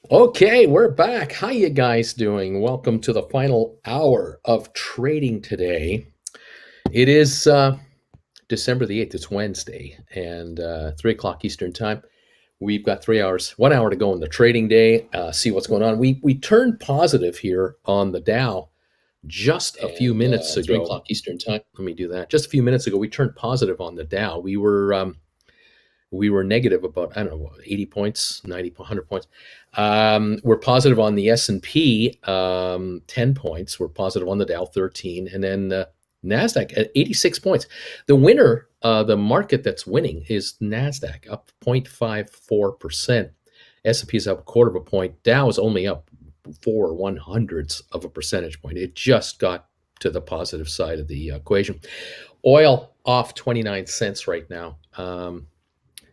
Okay, we're back. How you guys doing? Welcome to the final hour of trading today. It is December the 8th. It's Wednesday, and 3 o'clock Eastern Time. We've got 3 hours, 1 hour to go in the trading day. See what's going on. We turned positive here on the Dow just a few minutes ago. 3 o'clock Eastern time. Let me do that. Just a few minutes ago, we turned positive on the Dow. We were negative about, I don't know, 80 points, 90, 100 points. We're positive on the S&P, 10 points. We're positive on the Dow, 13. And then NASDAQ at 86 points. The winner, the market that's winning is NASDAQ, up 0.54%. S&P is up a quarter of a point. Dow is only up 4/100ths of a percentage point. It just got to the positive side of the equation. Oil off 29 cents right now.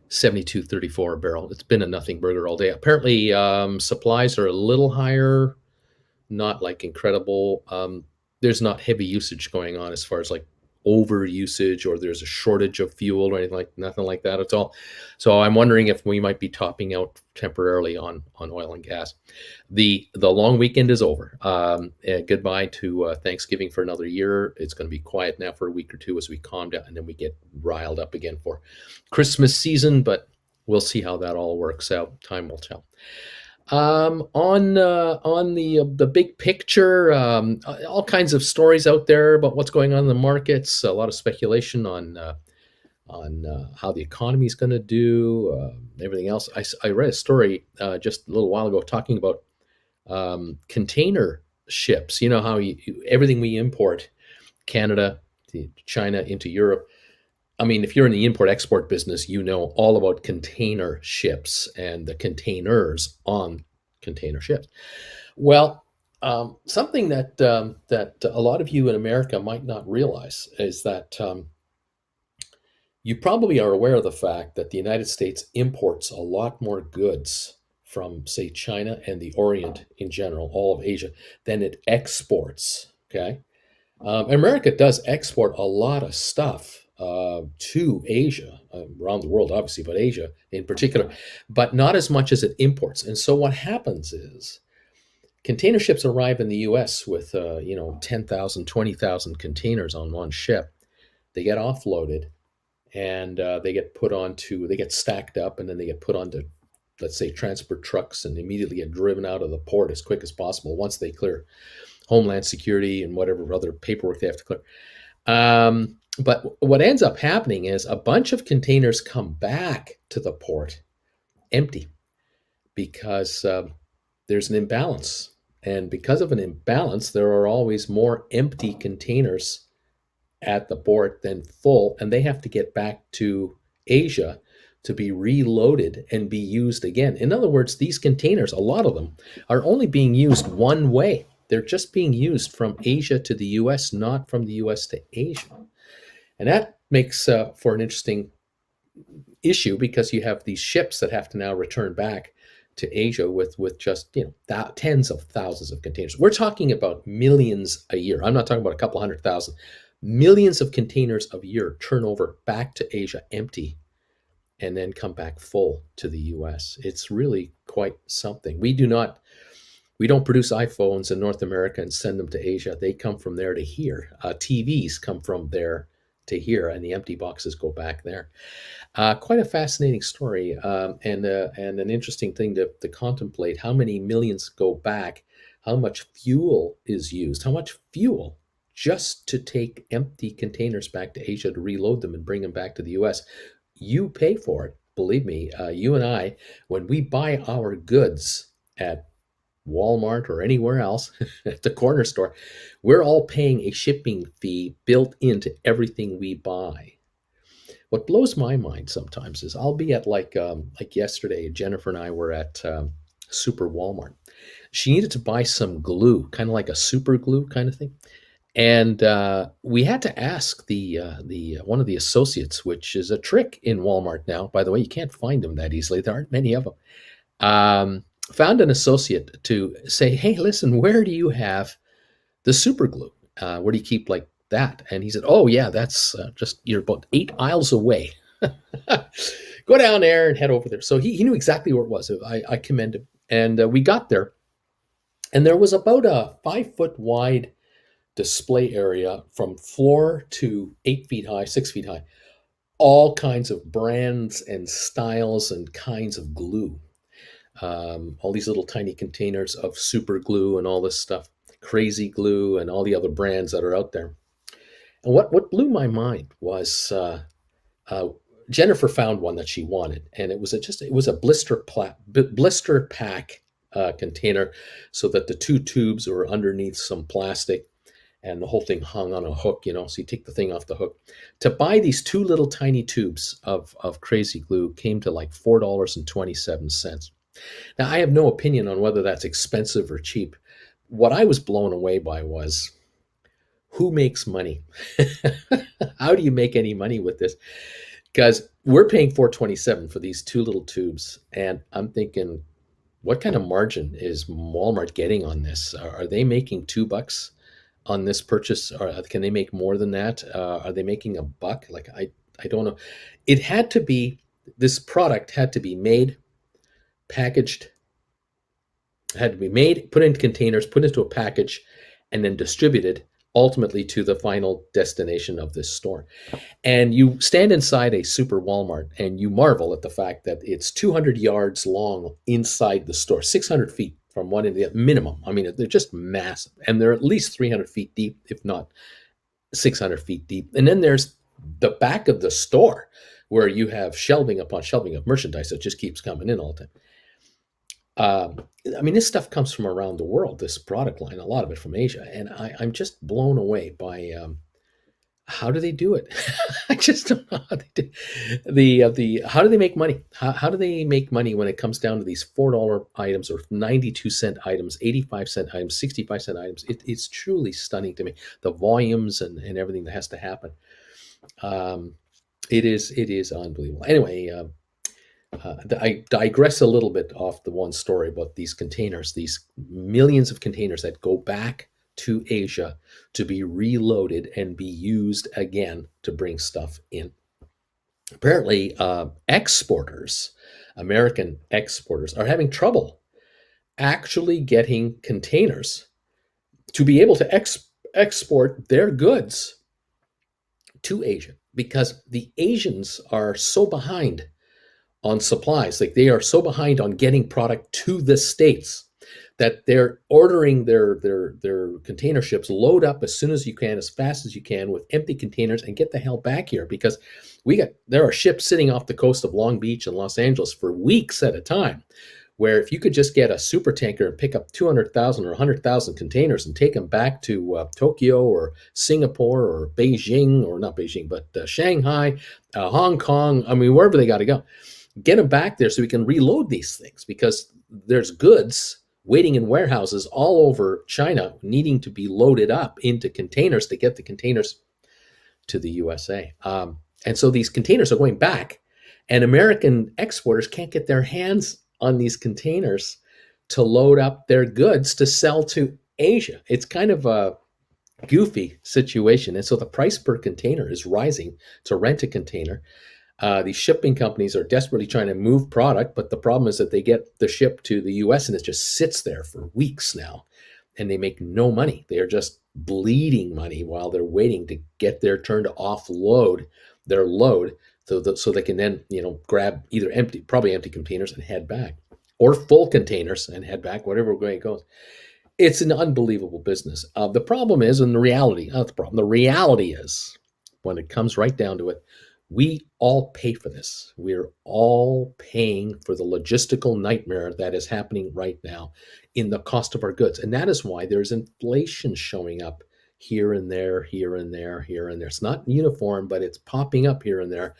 72.34 a barrel. It's been a nothing burger all day. Apparently, supplies are a little higher, not like incredible. There's not heavy usage going on as far as like over usage or there's a shortage of fuel or anything, like nothing like that at all. So I'm wondering if we might be topping out temporarily on oil and gas. The long weekend is over. Goodbye to Thanksgiving for another year. It's going to be quiet now for a week or two as we calm down, and then we get riled up again for Christmas season. But we'll see how that all works out. Time will tell. On the big picture, all kinds of stories out there about what's going on in the markets. A lot of speculation on how the economy is going to do. Everything else. I read a story just a little while ago talking about container ships. You know how everything we import, Canada to China into Europe. I mean, if you're in the import-export business, you know all about container ships and the containers on container ships. Well, something that a lot of you in America might not realize is that you probably are aware of the fact that the United States imports a lot more goods from, say, China and the Orient in general, all of Asia, than it exports. Okay, America does export a lot of stuff to Asia, around the world, obviously, but Asia in particular, but not as much as it imports. And so what happens is container ships arrive in the U.S. with 10,000, 20,000 containers on one ship. They get offloaded, and they get stacked up, and then they get put onto, let's say, transport trucks, and immediately get driven out of the port as quick as possible once they clear Homeland Security and whatever other paperwork they have to clear. But what ends up happening is a bunch of containers come back to the port empty because there's an imbalance. And because of an imbalance, there are always more empty containers at the port than full, and they have to get back to Asia to be reloaded and be used again. In other words, these containers, a lot of them, are only being used one way. They're just being used from Asia to the US, not from the US to Asia. And that makes for an interesting issue because you have these ships that have to now return back to Asia with just tens of thousands of containers. We're talking about millions a year. I'm not talking about a couple 100,000. Millions of containers a year turn over back to Asia empty and then come back full to the US. It's really quite something. We don't produce iPhones in North America and send them to Asia. They come from there to here. TVs come from there to here, and the empty boxes go back there. Quite a fascinating story, and an interesting thing to contemplate. How many millions go back? How much fuel is used? How much fuel just to take empty containers back to Asia to reload them and bring them back to the U.S.? You pay for it. Believe me, you and I, when we buy our goods at Walmart or anywhere else at the corner store, we're all paying a shipping fee built into everything we buy. What blows my mind sometimes is I'll be at like yesterday, Jennifer and I were at Super Walmart. She needed to buy some glue, kind of like a super glue kind of thing. And we had to ask the one of the associates, which is a trick in Walmart now. By the way, you can't find them that easily. There aren't many of them. Found an associate to say, "Hey, listen, where do you have the super glue? Where do you keep like that?" And he said, "Oh yeah, that's just you're about 8 aisles away. Go down there and head over there." So he knew exactly where it was. I commend him. And we got there, and there was about a 5 foot wide display area from floor to 8 feet high, 6 feet high, all kinds of brands and styles and kinds of glue. All these little tiny containers of super glue and all this stuff, crazy glue, and all the other brands that are out there. And what blew my mind was uh, Jennifer found one that she wanted, and it was a blister pack container, so that the two tubes were underneath some plastic, and the whole thing hung on a hook. So you take the thing off the hook. To buy these two little tiny tubes of crazy glue came to like $4.27. Now I have no opinion on whether that's expensive or cheap. What I was blown away by was who makes money. How do you make any money with this? Because we're paying 427 for these two little tubes, and I'm thinking, what kind of margin is Walmart getting on this? Are they making $2 on this purchase, or can they make more than that? Are they making a buck? Like, I don't know. It had to be, this product had to be made, packaged, had to be made, put into containers, put into a package, and then distributed ultimately to the final destination of this store. And you stand inside a super Walmart and you marvel at the fact that it's 200 yards long inside the store, 600 feet from one end to the other, minimum. I mean, they're just massive. And they're at least 300 feet deep, if not 600 feet deep. And then there's the back of the store where you have shelving upon shelving of merchandise that just keeps coming in all the time. I mean, this stuff comes from around the world, this product line, a lot of it from Asia. And I'm just blown away by how do they do it? I just don't know how they do the how do they make money? How do they make money when it comes down to these $4 items or 92-cent items, 85-cent items, 65-cent items? It's truly stunning to me, the volumes and everything that has to happen. Um, it is unbelievable. Anyway, I digress a little bit off the one story about these containers, these millions of containers that go back to Asia to be reloaded and be used again to bring stuff in. Apparently, exporters, American exporters, are having trouble actually getting containers to be able to export their goods to Asia, because the Asians are so behind on supplies. Like, they are so behind on getting product to the States that they're ordering their container ships, load up as soon as you can, as fast as you can, with empty containers, and get the hell back here, because there are ships sitting off the coast of Long Beach and Los Angeles for weeks at a time, where if you could just get a super tanker and pick up 200,000 or 100,000 containers and take them back to Tokyo or Singapore or Beijing, or not Beijing, but Shanghai, Hong Kong, I mean, wherever they got to go, get them back there so we can reload these things, because there's goods waiting in warehouses all over China needing to be loaded up into containers to get the containers to the USA. And so these containers are going back, and American exporters can't get their hands on these containers to load up their goods to sell to Asia. It's kind of a goofy situation. And so the price per container is rising to rent a container. These shipping companies are desperately trying to move product, but the problem is that they get the ship to the US and it just sits there for weeks now, and they make no money. They are just bleeding money while they're waiting to get their turn to offload their load, so they can then grab either probably empty containers and head back, or full containers and head back, whatever way it goes. It's an unbelievable business. The problem is, and the reality, not the problem, the reality is, when it comes right down to it, we all pay for this. We're all paying for the logistical nightmare that is happening right now in the cost of our goods. And that is why there's inflation showing up here and there, here and there, here and there. It's not uniform, but it's popping up here and there,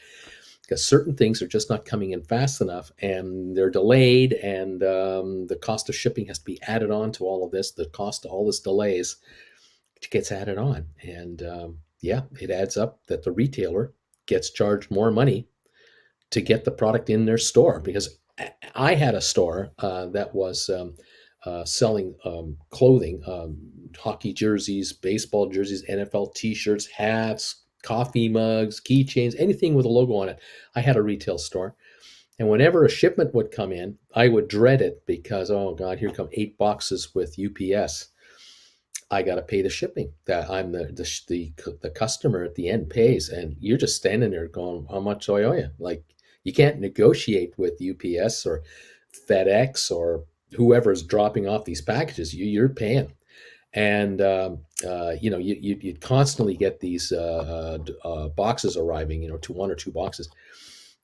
because certain things are just not coming in fast enough, and they're delayed, and the cost of shipping has to be added on to all of this. The cost of all this delays gets added on. And yeah, it adds up that the retailer gets charged more money to get the product in their store. Because I had a store that was selling clothing, hockey jerseys, baseball jerseys, NFL t-shirts, hats, coffee mugs, keychains, anything with a logo on it. I had a retail store, And whenever a shipment would come in, I would dread it because, oh God, here come 8 boxes with UPS. I got to pay the shipping. That I'm the customer at the end pays, and you're just standing there going, "How much do I owe you?" Like you can't negotiate with UPS or FedEx or whoever's dropping off these packages. You're paying, and you'd constantly get these boxes arriving, to one or two boxes,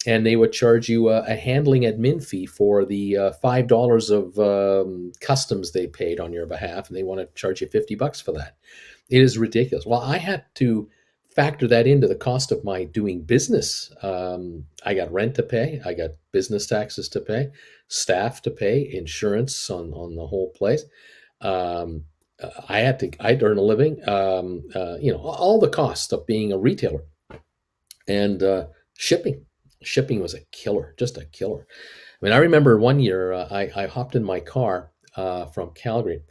and they would charge you a handling admin fee for the $5 of customs they paid on your behalf, and they want to charge you $50 for that. It is ridiculous. Well, I had to factor that into the cost of my doing business. I got rent to pay, I got business taxes to pay, staff to pay, insurance on the whole place. Um, I'd earn a living, all the costs of being a retailer, and shipping. Shipping was a killer, just a killer. I mean, I remember one year I hopped in my car from Calgary,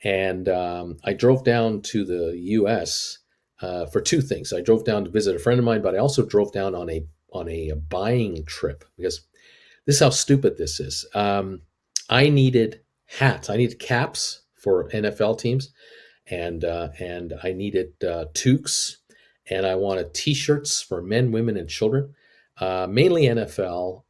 and I drove down to the U.S. For two things. I drove down to visit a friend of mine, but I also drove down on a buying trip because this is how stupid this is. I needed hats. I needed caps for NFL teams, and I needed toques, and I wanted T-shirts for men, women, and children. Mainly NFL,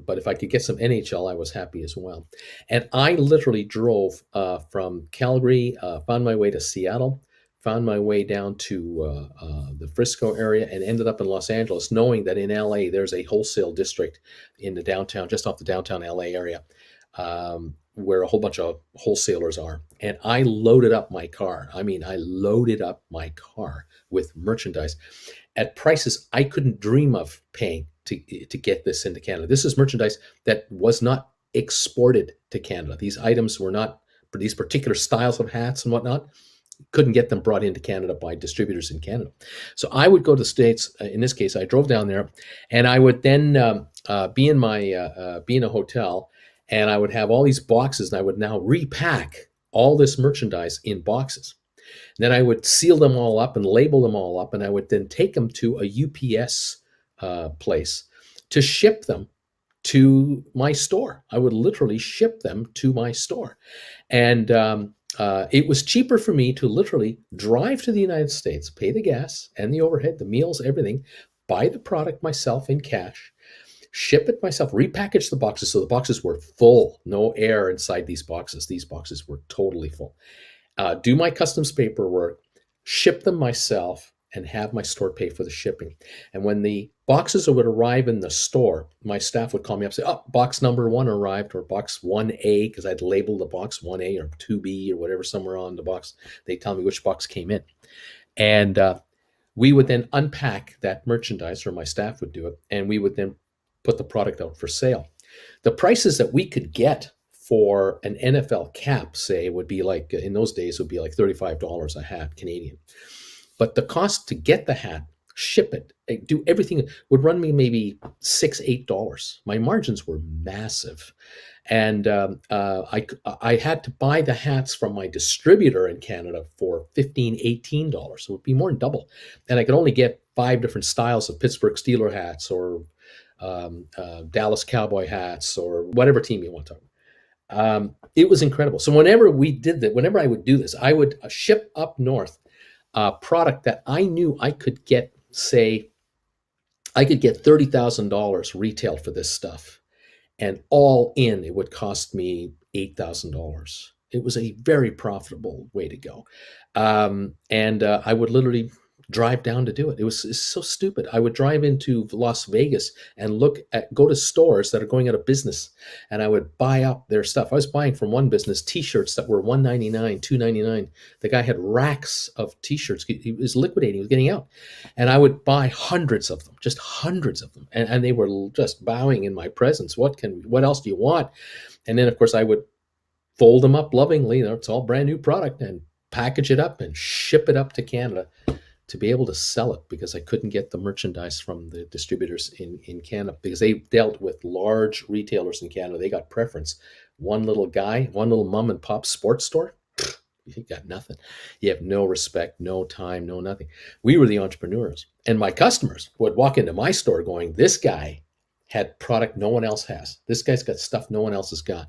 but if I could get some NHL, I was happy as well. And I literally drove from Calgary, found my way to Seattle, found my way down to the Frisco area, and ended up in Los Angeles, knowing that in LA there's a wholesale district in the downtown, just off the downtown LA area, where a whole bunch of wholesalers are. And I loaded up my car. I mean, I loaded up my car with merchandise at prices I couldn't dream of paying to get this into Canada. This is merchandise that was not exported to Canada. These items were not, for these particular styles of hats and whatnot, couldn't get them brought into Canada by distributors in Canada. So I would go to the States. In this case, I drove down there, and I would then be in a hotel, and I would have all these boxes, and I would now repack all this merchandise in boxes. And then I would seal them all up and label them all up, and I would then take them to a UPS place to ship them to my store. I would literally ship them to my store. And it was cheaper for me to literally drive to the United States, pay the gas and the overhead, the meals, everything, buy the product myself in cash, ship it myself, repackage the boxes so the boxes were full, no air inside these boxes. These boxes were totally full. Do my customs paperwork, ship them myself, and have my store pay for the shipping. And when the boxes would arrive in the store, my staff would call me up and say, oh, box number 1 arrived, or box 1A, because I'd labeled the box 1A or 2B or whatever somewhere on the box. They'd tell me which box came in. And we would then unpack that merchandise, or my staff would do it, and we would then put the product out for sale. The prices that we could get for an NFL cap, say, would be like, in those days, would be like $35 a hat Canadian. But the cost to get the hat, ship it, do everything would run me maybe $6, $8. My margins were massive. And I had to buy the hats from my distributor in Canada for $15, $18. So it would be more than double. And I could only get 5 different styles of Pittsburgh Steelers hats, or Dallas Cowboy hats, or whatever team you want to talk about. It was incredible. So whenever I would do this, I would ship up north a product that I knew I could get, say, I could get $30,000 retail for this stuff, and all in, it would cost me $8,000. It was a very profitable way to go. And I would literally drive down to do it. It's so stupid. I would drive into Las Vegas and go to stores that are going out of business, and I would buy up their stuff. I was buying from one business T-shirts that were $199, $299. The guy had racks of T-shirts. He was liquidating. He was getting out, and I would buy hundreds of them, just hundreds of them, and they were just bowing in my presence. What else do you want? And then, of course, I would fold them up lovingly. It's all brand new product, and package it up and ship it up to Canada to be able to sell it, because I couldn't get the merchandise from the distributors in Canada, because they dealt with large retailers in Canada. They got preference. One little mom and pop sports store, you got nothing. You have no respect, no time, no nothing. We were the entrepreneurs. And my customers would walk into my store going, this guy had product no one else has. This guy's got stuff no one else has got.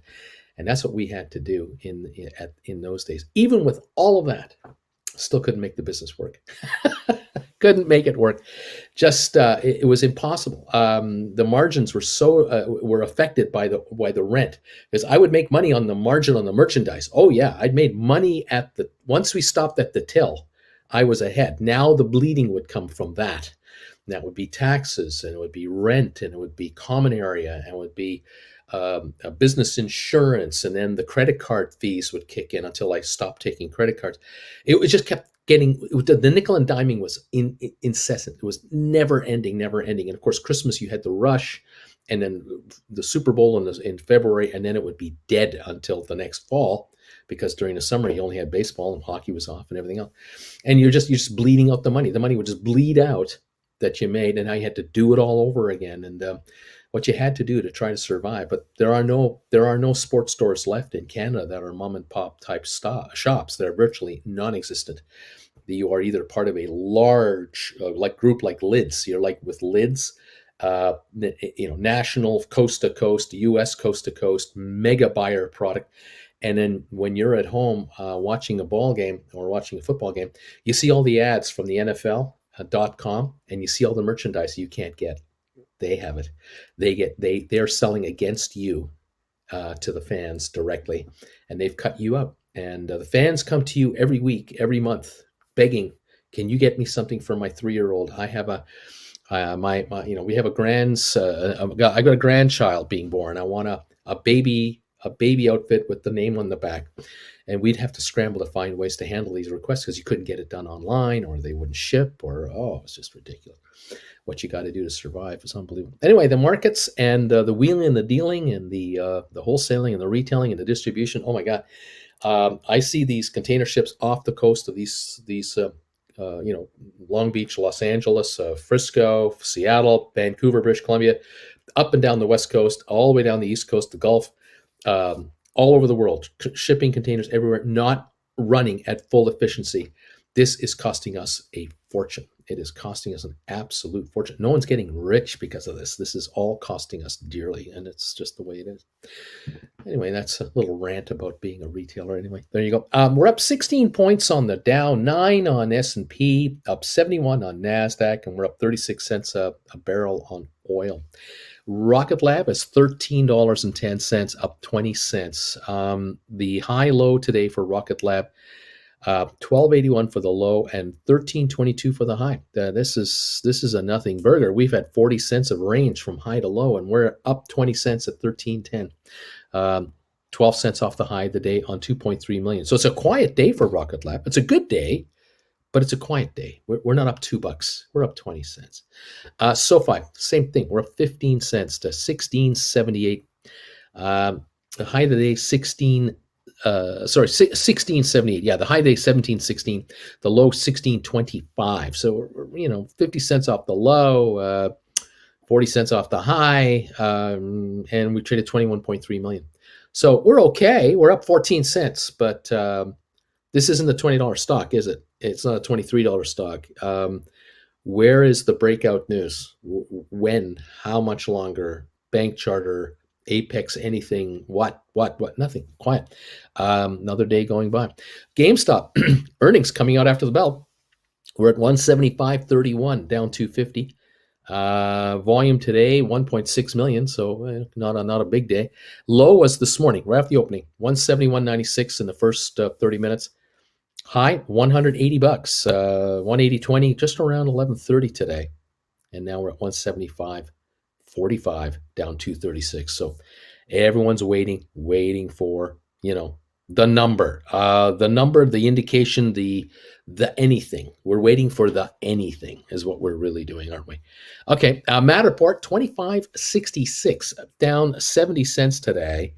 And that's what we had to do in those days. Even with all of that, still couldn't make the business work. Couldn't make it work. Just it was impossible. The margins were affected by the rent, because I would make money on the margin on the merchandise. Oh yeah, I'd made money once we stopped at the till, I was ahead. Now the bleeding would come from that. And that would be taxes, and it would be rent, and it would be common area, and it would be a business insurance, and then the credit card fees would kick in until I stopped taking credit cards. It was just kept getting, the nickel and diming was incessant. It was never ending. And of course, Christmas, you had the rush, and then the Super Bowl in February, and then it would be dead until the next fall, because during the summer you only had baseball and hockey was off and everything else. And you're just bleeding out the money. The money would just bleed out that you made, and now you had to do it all over again. And what you had to do to try to survive. But there are no sports stores left in Canada that are mom and pop type shops. They're virtually non-existent. You are either part of a large group like Lids. You're like with Lids, national, coast to coast, U.S. coast to coast, mega buyer product. And then when you're at home watching a ball game or watching a football game, you see all the ads from the NFL.com, and you see all the merchandise you can't get. They have it. They're selling against you to the fans directly, and they've cut you up. And the fans come to you every week, every month, begging, "Can you get me something for my 3-year-old? I have we have I got a grandchild being born. I want a baby outfit with the name on the back." And we'd have to scramble to find ways to handle these requests, because you couldn't get it done online, or they wouldn't ship, or it's just ridiculous. What you got to do to survive is unbelievable. Anyway, the markets and the wheeling and the dealing and the wholesaling and the retailing and the distribution. Oh my God, I see these container ships off the coast of these Long Beach, Los Angeles, Frisco, Seattle, Vancouver, British Columbia, up and down the West Coast, all the way down the East Coast, the Gulf, all over the world, shipping containers everywhere, not running at full efficiency. This is costing us a fortune. It is costing us an absolute fortune. No one's getting rich because of this. This is all costing us dearly, and it's just the way it is. Anyway, that's a little rant about being a retailer. Anyway, there you go. We're up 16 points on the Dow, 9 on S&P, up 71 on NASDAQ, and we're up 36 cents a barrel on oil. Rocket Lab is $13.10, up 20 cents. The high-low today for Rocket Lab, $12.81 for the low and $13.22 for the high. This is a nothing burger. We've had 40 cents of range from high to low, and we're up 20 cents at $13.10. 12 cents off the high of the day on 2.3 million. So it's a quiet day for Rocket Lab. It's a good day, but it's a quiet day. We're not up $2. We're up 20 cents. SoFi, same thing. We're up 15 cents to 16.78. The high of the day, 16.78. Yeah, the high day 17.16, the low 16.25. So 50 cents off the low, 40 cents off the high, and we traded 21.3 million. So we're okay. We're up 14 cents, but this isn't a $20 stock, is it? It's not a $23 stock. Where is the breakout news? When? How much longer? Bank charter, Apex, anything, what, nothing, quiet. Another day going by. GameStop, earnings coming out after the bell. We're at 175.31, down 250. Volume today, 1.6 million, so not a big day. Low was this morning, right after the opening, 171.96 in the first 30 minutes. High, $180, 180.20, just around 11.30 today. And now we're at 175.45, down 236. So everyone's waiting for, the number, the indication, the anything. We're waiting for the anything is what we're really doing, aren't we? Okay, Matterport, 25.66, down 70 cents today.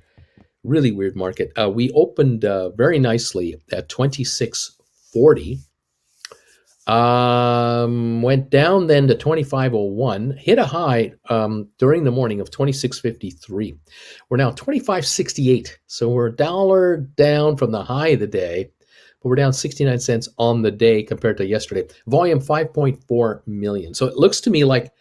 Really weird market. We opened very nicely at 26.40. Went down then to 25.01, hit a high during the morning of 26.53. We're now 25.68, so we're $1 down from the high of the day, but we're down 69 cents on the day compared to yesterday. Volume 5.4 million. So it looks to me like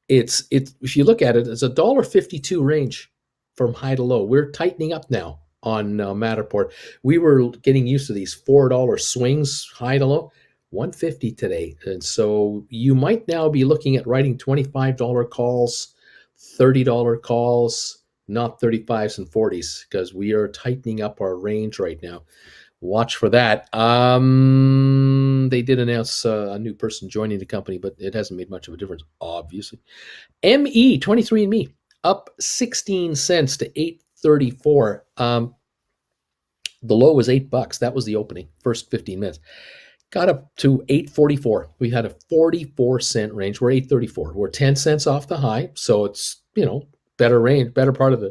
It's if you look at it, it's a $1.52 range from high to low. We're tightening up now on Matterport. We were getting used to these $4 swings high to low. 150 today. And so you might now be looking at writing $25 calls, $30 calls, not 35s and 40s, because we are tightening up our range right now. Watch for that. They did announce a new person joining the company, but it hasn't made much of a difference, obviously. ME 23andMe up 16 cents to 8.34. The low was $8. That was the opening, first 15 minutes. Got up to 8.44. We had a 44-cent range. We're 8.34. We're 10 cents off the high, so it's, better range, better part of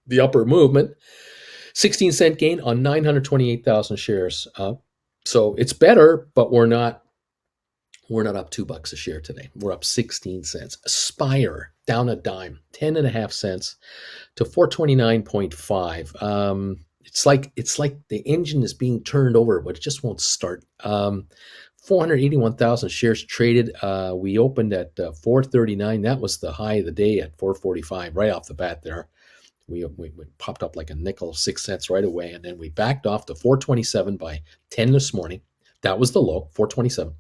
the upper movement. 16-cent gain on 928,000 shares. So it's better, but we're not up $2 a share today. We're up 16 cents. Aspire down a dime, 10.5 cents to 429.5. It's like the engine is being turned over, but it just won't start. 481,000 shares traded. We opened at 439. That was the high of the day at 445, right off the bat there. We popped up like a nickel, 6 cents right away, and then we backed off to 427 by 10 this morning. That was the low, 427.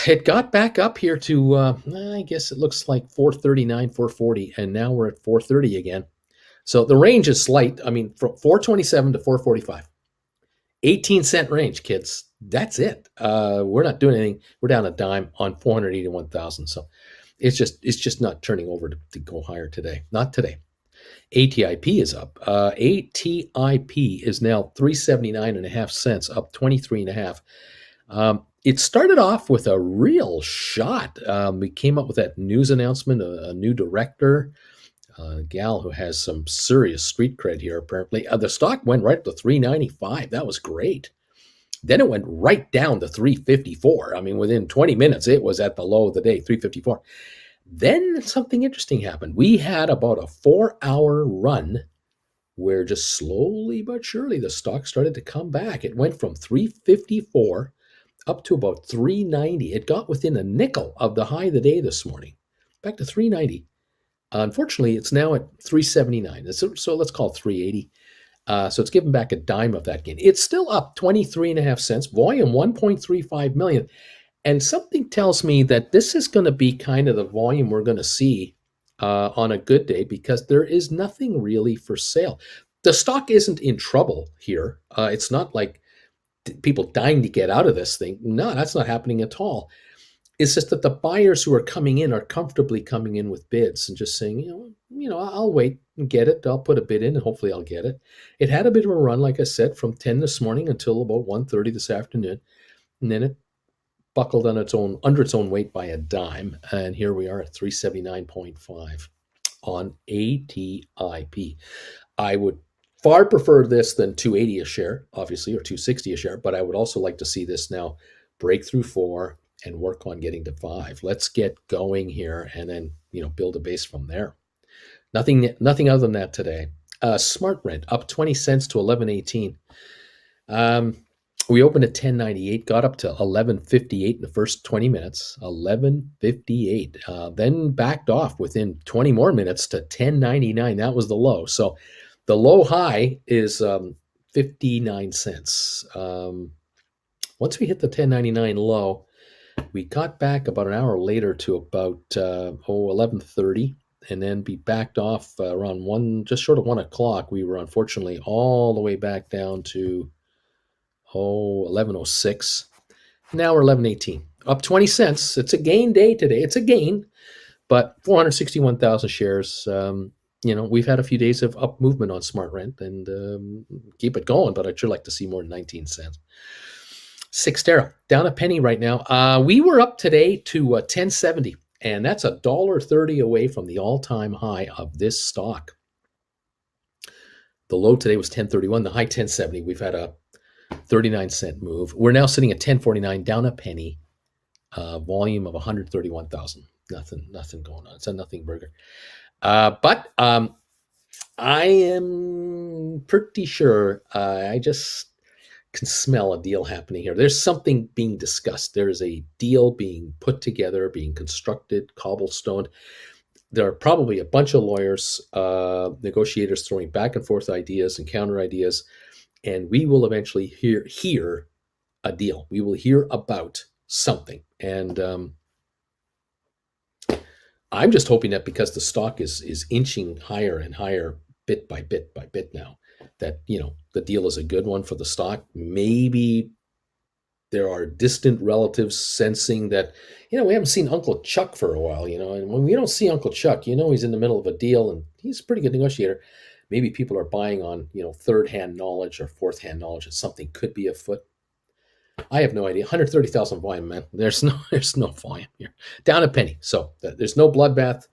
It got back up here to, I guess it looks like 439, 440, and now we're at 430 again. So the range is slight. I mean, from 427 to 445. 18-cent range, kids. That's it. We're not doing anything. We're down a dime on 481,000. So it's just not turning over to go higher today. Not today. ATIP is up. ATIP is now 379.5 cents, up 23.5. It started off with a real shot. We came up with that news announcement, a new director, a gal who has some serious street cred here, apparently. The stock went right to 395. That was great. Then it went right down to 354. I mean, within 20 minutes, it was at the low of the day, 354. Then something interesting happened. We had about a 4-hour run where just slowly but surely the stock started to come back. It went from 354 up to about 390. It got within a nickel of the high of the day this morning, back to 390. Unfortunately, it's now at 379. So let's call it 380. So it's given back a dime of that gain. It's still up 23.5 cents. Volume 1.35 million. And something tells me that this is going to be kind of the volume we're going to see on a good day, because there is nothing really for sale. The stock isn't in trouble here. It's not like people dying to get out of this thing. No, that's not happening at all. It's just that the buyers who are coming in are comfortably coming in with bids and just saying, I'll wait and get it. I'll put a bid in and hopefully I'll get it. It had a bit of a run, like I said, from 10 this morning until about 1:30 this afternoon. And then it buckled on under its own weight by a dime. And here we are at 379.5 on ATIP. I would far prefer this than 280 a share, obviously, or 260 a share, but I would also like to see this now break through 4 and work on getting to 5. Let's get going here and then, build a base from there. Nothing other than that today. Smart Rent up 20 cents to 11.18. We opened at 10.98, got up to 11.58 in the first 20 minutes, 11.58. Then backed off within 20 more minutes to 10.99. That was the low. So the low high is 59 cents. Once we hit the 10.99 low, we got back about an hour later to about 11:30, and then be backed off around just short of 1 o'clock. We were unfortunately all the way back down to 11:06. Now we're 11.18, up 20 cents. It's a gain day today. It's a gain, but 461,000 shares. We've had a few days of up movement on Smart Rent, and keep it going, but I'd sure like to see more than 19 cents. Cyxtera, down a penny right now. We were up today to 10.70, and that's $1.30 away from the all-time high of this stock. The low today was 10.31, the high 10.70. We've had a 39-cent move. We're now sitting at 10.49, down a penny. Volume of 131,000. Nothing going on. It's a nothing burger. But I am pretty sure can smell a deal happening here. There's something being discussed. There is a deal being put together, being constructed, cobblestoned. There are probably a bunch of lawyers, negotiators throwing back and forth ideas and counter ideas, and we will eventually hear a deal. We will hear about something, and I'm just hoping that because the stock is inching higher and higher, bit by bit by bit now, that the deal is a good one for the stock. Maybe there are distant relatives sensing that, we haven't seen Uncle Chuck for a while, and when we don't see Uncle Chuck, he's in the middle of a deal and he's a pretty good negotiator. Maybe people are buying on, third-hand knowledge or fourth-hand knowledge that something could be afoot. I have no idea. 130,000 volume, man. There's no volume here. Down a penny. So there's no bloodbath,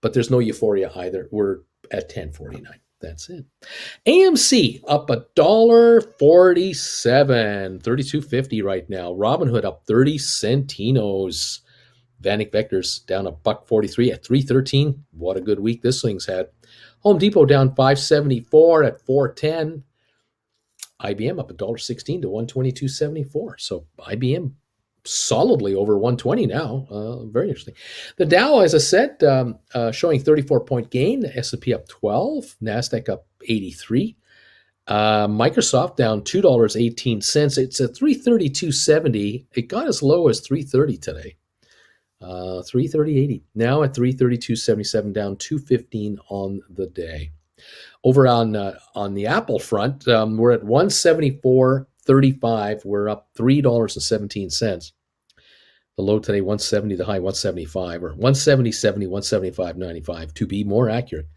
but there's no euphoria either. We're at 1049. That's it. AMC up $1.47, 32.50 right now. Robinhood up 30 centinos. Vanek Vectors down $1.43 at 313. What a good week this thing's had. Home Depot down 574 at 410. IBM up $1.16 to 122.74. So IBM solidly over 120 now. Very interesting. The Dow, as I said, showing 34-point gain. The S&P up 12. NASDAQ up 83. Microsoft down $2.18. It's at 332.70. It got as low as 330 today. 330.80. Now at 332.77, down 215 on the day. Over on the Apple front, we're at 174.35. We're up $3.17. The low today, 170. The high, 175, or 170.70, 175.95 to be more accurate.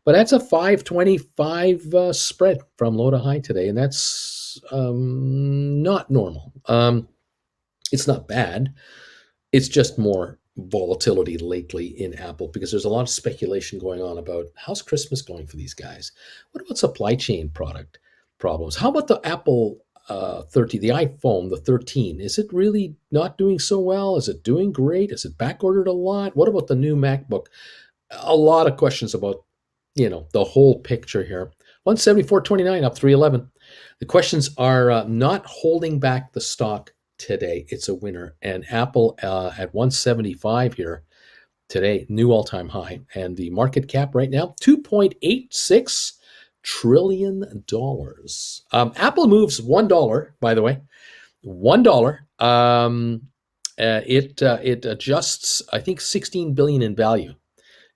But that's a 525 spread from low to high today, and that's not normal. It's not bad. It's just more volatility lately in Apple because there's a lot of speculation going on about how's Christmas going for these guys. What about supply chain product problems? How about the Apple 13, the iPhone, the 13? Is it really not doing so well? Is it doing great? Is it backordered a lot? What about the new MacBook? A lot of questions about, the whole picture here. 174.29 up 311. The questions are not holding back the stock today. It's a winner. And Apple at 175 here today, new all-time high. And the market cap right now, $2.86 trillion. Apple moves $1, by the way. $1. It adjusts, I think, $16 billion in value.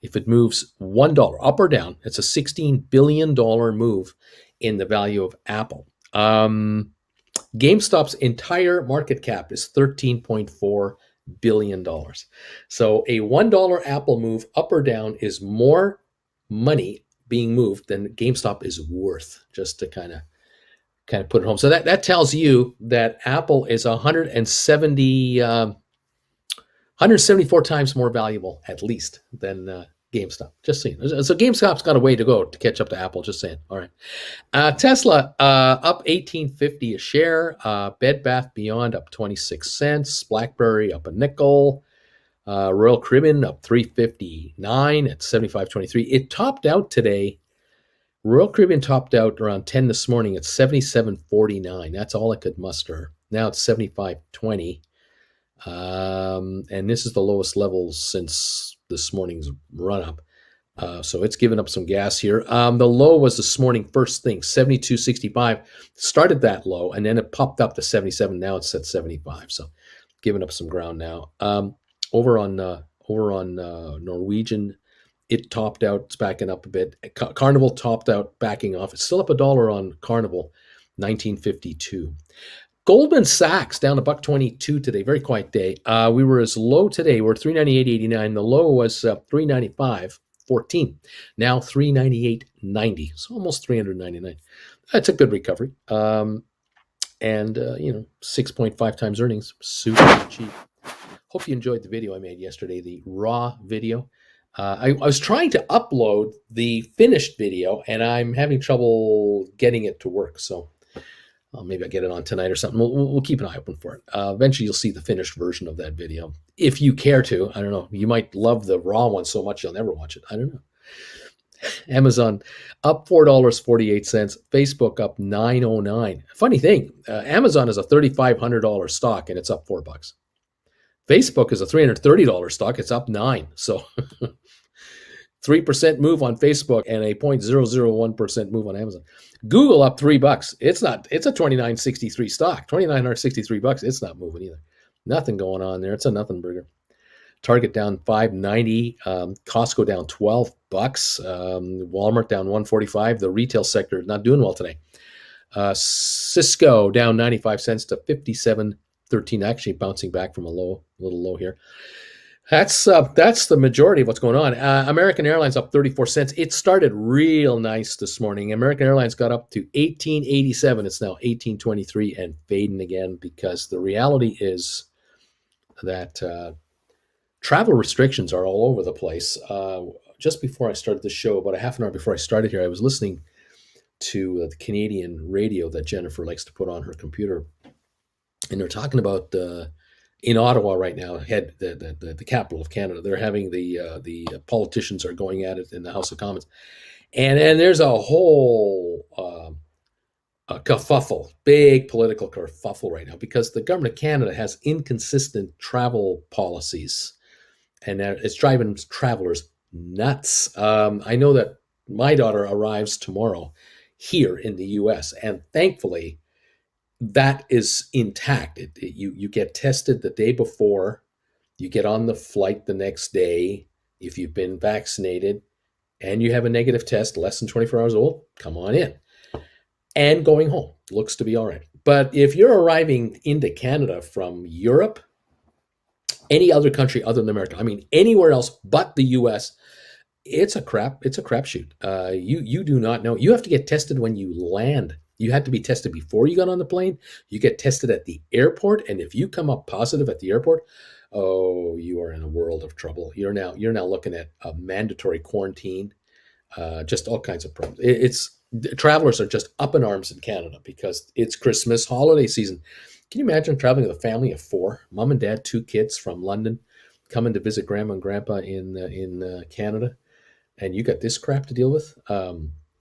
If it moves $1 up or down, it's a $16 billion move in the value of Apple. GameStop's entire market cap is $13.4 billion. So a $1 Apple move up or down is more money being moved than GameStop is worth, just to kind of put it home. So that tells you that Apple is 174 times more valuable, at least, than GameStop. Just saying. So GameStop's got a way to go to catch up to Apple. Just saying. All right. Tesla up $18.50 a share. Bed Bath Beyond up 26 cents. BlackBerry up a nickel. Royal Caribbean up $3.59 at 75.23. It topped out today. Royal Caribbean topped out around 10 this morning at 77.49. That's all it could muster. Now it's 75.20. And this is the lowest level since this morning's run up. So it's given up some gas here. The low was this morning, first thing, 72.65. Started that low, and then it popped up to 77. Now it's at 75. So giving up some ground now. Over on Norwegian, it topped out. It's backing up a bit. Carnival topped out, backing off. It's still up $1 on Carnival, 19.52. Goldman Sachs down $1.22 today. Very quiet day. We were as low today. We're 398.89. The low was 395.14. Now 398.90. So almost 399. That's a good recovery. And 6.5 times earnings. Super cheap. Hope you enjoyed the video I made yesterday, the raw video. I was trying to upload the finished video, and I'm having trouble getting it to work. So maybe I'll get it on tonight or something. We'll keep an eye open for it. Eventually, you'll see the finished version of that video. If you care to, I don't know. You might love the raw one so much you'll never watch it. I don't know. Amazon up $4.48. Facebook up 9.09. Funny thing, Amazon is a $3,500 stock and it's up $4. Facebook is a $330 stock. It's up 9. So 3% move on Facebook and a 0.001% move on Amazon. Google up $3. It's not. It's a 29.63 stock. $2,963. It's not moving either. Nothing going on there. It's a nothing burger. Target down 5.90. Costco down $12. Walmart down 145. The retail sector is not doing well today. Cisco down 95 cents to 57.13. Actually bouncing back from a little low here. That's the majority of what's going on. American Airlines up 34 cents. It started real nice this morning. American Airlines got up to 18.87. It's now 18.23 and fading again because the reality is that travel restrictions are all over the place. Just before I started the show, about a half an hour before I started here, I was listening to the Canadian radio that Jennifer likes to put on her computer, and they're talking about in Ottawa right now, the capital of Canada. They're having the politicians are going at it in the House of Commons, and there's a whole a kerfuffle, big political kerfuffle right now because the government of Canada has inconsistent travel policies, and it's driving travelers nuts. I know that my daughter arrives tomorrow here in the U.S., and thankfully that is intact. You get tested the day before, you get on the flight the next day. If you've been vaccinated and you have a negative test less than 24 hours old, come on in. And going home looks to be all right. But if you're arriving into Canada from Europe, any other country other than America, I mean anywhere else but the U.S., it's a crapshoot. You do not know. You have to get tested when you land. You had to be tested before you got on the plane. You get tested at the airport, and if you come up positive at the airport, oh, you are in a world of trouble. You're now looking at a mandatory quarantine, just all kinds of problems. Travelers are just up in arms in Canada because it's Christmas holiday season. Can you imagine traveling with a family of 4, mom and dad, 2 kids from London, coming to visit grandma and grandpa in Canada, and you got this crap to deal with?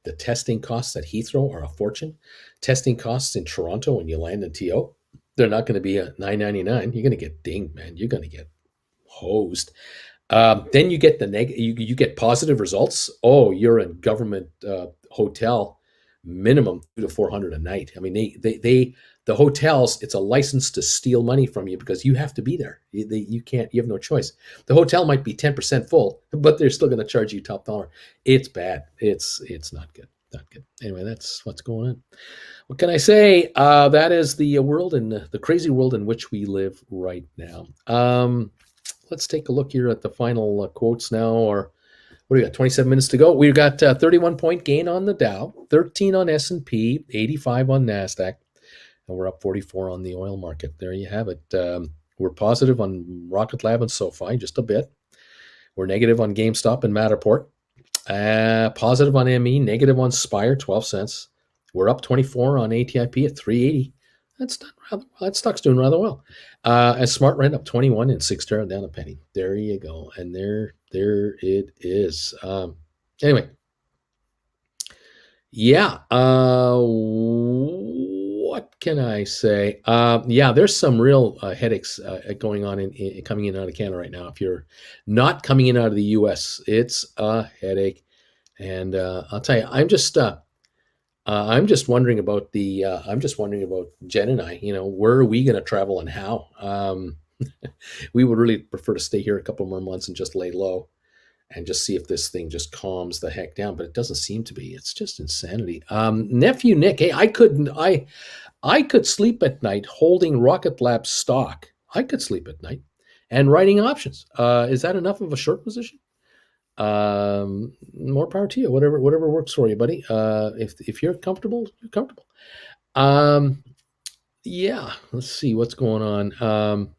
The testing costs at Heathrow are a fortune. Testing costs in Toronto when you land in TO, they're not going to be a $9.99. You're going to get dinged, man. You're going to get hosed. Then you get you get positive results. Oh, you're in government hotel, minimum $200 to $400 a night. I mean, the hotels, it's a license to steal money from you because you have to be there. You can't. You have no choice. The hotel might be 10% full, but they're still going to charge you top dollar. It's bad. It's not good. Not good. Anyway, that's what's going on. What can I say? That is the world and the crazy world in which we live right now. Let's take a look here at the final quotes now. Or what do we got? 27 minutes to go. We've got 31-point gain on the Dow, 13 on S&P, 85 on NASDAQ, and we're up 44 on the oil market. There you have it. We're positive on Rocket Lab and SoFi, just a bit. We're negative on GameStop and Matterport. Positive on ME, negative on Spire, 12 cents. We're up 24 on ATIP at 380. That's done rather well. That stock's doing rather well. And SmartRent up 21 and Cyxtera down a penny. There you go. And there it is. Anyway. Yeah. What can I say? Yeah, there's some real headaches going on coming in and out of Canada right now. If you're not coming in out of the U.S., it's a headache. And I'll tell you, I'm just wondering about I'm just wondering about Jen and I. Where are we going to travel and how? We would really prefer to stay here a couple more months and just lay low and just see if this thing just calms the heck down. But it doesn't seem to be. It's just insanity. Nephew Nick, hey, I could sleep at night holding Rocket Lab stock. I could sleep at night and writing options. Is that enough of a short position? More power to you. Whatever works for you, buddy. If you're comfortable, you're comfortable. Yeah. Let's see what's going on.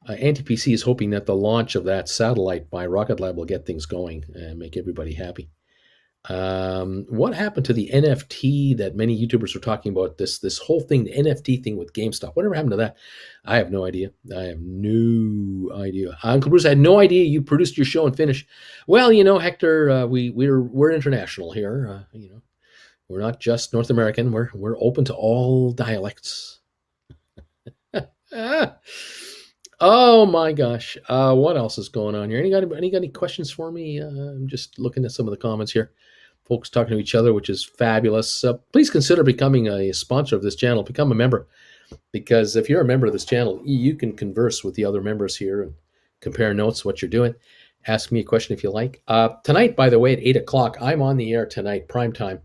NTPC is hoping that the launch of that satellite by Rocket Lab will get things going and make everybody happy. What happened to the NFT that many YouTubers were talking about? This whole thing, the NFT thing with GameStop. Whatever happened to that? I have no idea. I have no idea. Uncle Bruce, I had no idea you produced your show and finish. Well, Hector, we're international here. We're not just North American. We're open to all dialects. Ah. Oh my gosh. What else is going on here? Any questions for me? I'm just looking at some of the comments here. Folks talking to each other, which is fabulous. Please consider becoming a sponsor of this channel. Become a member, because if you're a member of this channel, you can converse with the other members here and compare notes, what you're doing. Ask me a question if you like. Tonight, by the way, at 8 o'clock, I'm on the air tonight, prime time.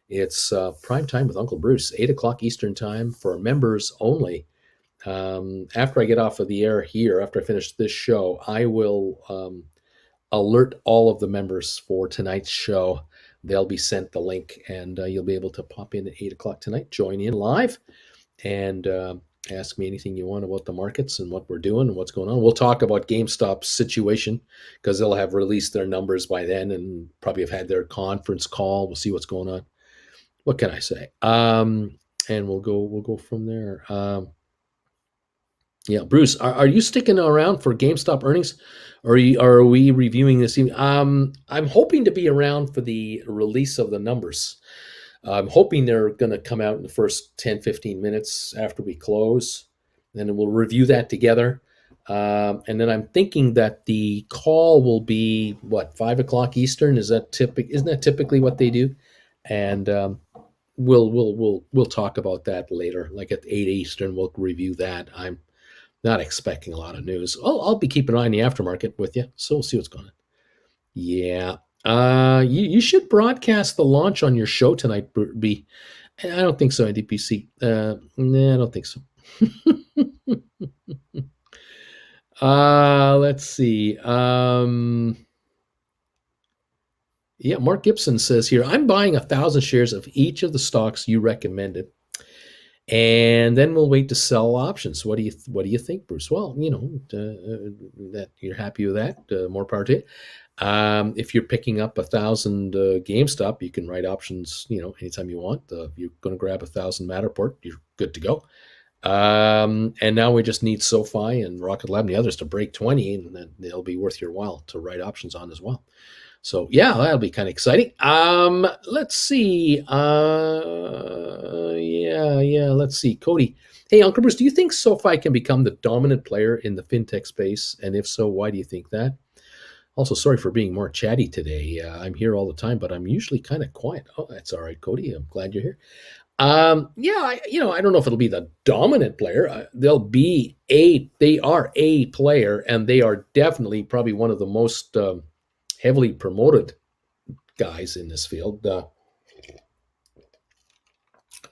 It's prime time with Uncle Bruce, 8 o'clock Eastern time for members only. After I get off of the air here, after I finish this show, I will alert all of the members for tonight's show. They'll be sent the link, and you'll be able to pop in at 8 o'clock tonight, join in live, and ask me anything you want about the markets and what we're doing and what's going on. We'll talk about GameStop's situation, because they'll have released their numbers by then and probably have had their conference call. We'll see what's going on. What can I say? And we'll go from there. Yeah, Bruce, are you sticking around for GameStop earnings, or are we reviewing this evening? I'm hoping to be around for the release of the numbers. I'm hoping they're going to come out in the first 10, 15 minutes after we close, and then we'll review that together. And then I'm thinking that the call will be, 5 o'clock Eastern? Isn't that typically what they do? And we'll talk about that later, like at 8 Eastern. We'll review that. I'm not expecting a lot of news. I'll be keeping an eye on the aftermarket with you, so we'll see what's going on. Yeah. You should broadcast the launch on your show tonight, B. I don't think so, NDPC. Nah, I don't think so. Let's see. Yeah, Mark Gibson says here, I'm buying 1,000 shares of each of the stocks you recommended, and then we'll wait to sell options. What do you think, Bruce? Well, that you're happy with that. More power to you. If you're picking up 1,000 GameStop, you can write options, anytime you want. If you're going to grab 1,000 Matterport, you're good to go. And now we just need SoFi and Rocket Lab and the others to break 20, and then they'll be worth your while to write options on as well. So yeah, that'll be kind of exciting. Let's see. Let's see. Cody, hey, Uncle Bruce, do you think SoFi can become the dominant player in the fintech space? And if so, why do you think that? Also, sorry for being more chatty today. I'm here all the time, but I'm usually kind of quiet. Oh, that's all right, Cody. I'm glad you're here. I don't know if it'll be the dominant player. They are a player, and they are definitely probably one of the most heavily promoted guys in this field.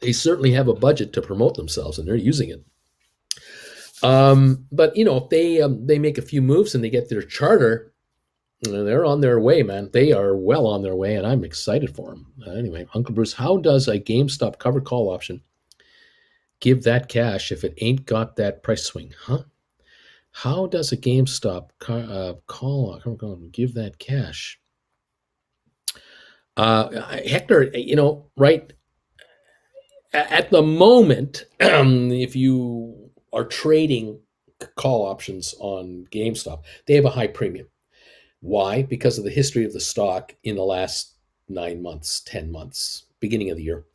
They certainly have a budget to promote themselves, and they're using it. But if they make a few moves and they get their charter, they're on their way, man. They are well on their way, and I'm excited for them. Anyway, Uncle Bruce, how does a GameStop covered call option give that cash if it ain't got that price swing? Huh? How does a GameStop call option give that cash? Hector, right at the moment, if you are trading call options on GameStop, they have a high premium. Why? Because of the history of the stock in the last 9 months, 10 months, beginning of the year.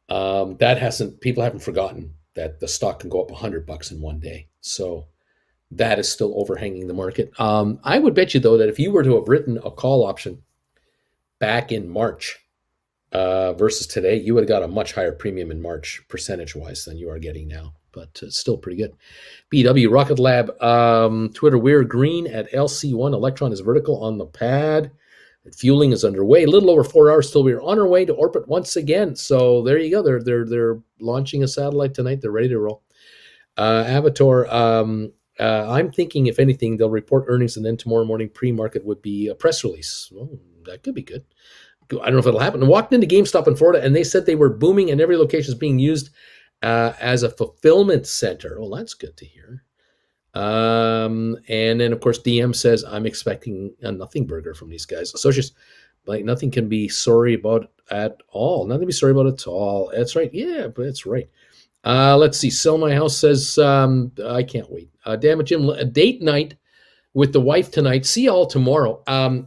People haven't forgotten that the stock can go up $100 in one day. So that is still overhanging the market. I would bet you, though, that if you were to have written a call option back in March versus today, you would have got a much higher premium in March percentage-wise than you are getting now. But it's still pretty good. BW Rocket Lab, Twitter, we're green at LC1. Electron is vertical on the pad. Fueling is underway. A little over 4 hours till we're on our way to orbit once again. So there you go. They're launching a satellite tonight. They're ready to roll. Avatar, I'm thinking, if anything, they'll report earnings, and then tomorrow morning pre-market would be a press release. Well, that could be good. I don't know if it'll happen. I walked into GameStop in Florida, and they said they were booming, and every location is being used as a fulfillment center. Oh, that's good to hear. And then, of course, DM says, I'm expecting a nothing burger from these guys. Associates, Like nothing can be sorry about at all. Nothing to be sorry about at all. That's right. Yeah, but that's right. Let's see. Sell My House says, I can't wait. Damn it, Jim. A date night with the wife tonight. See y'all tomorrow.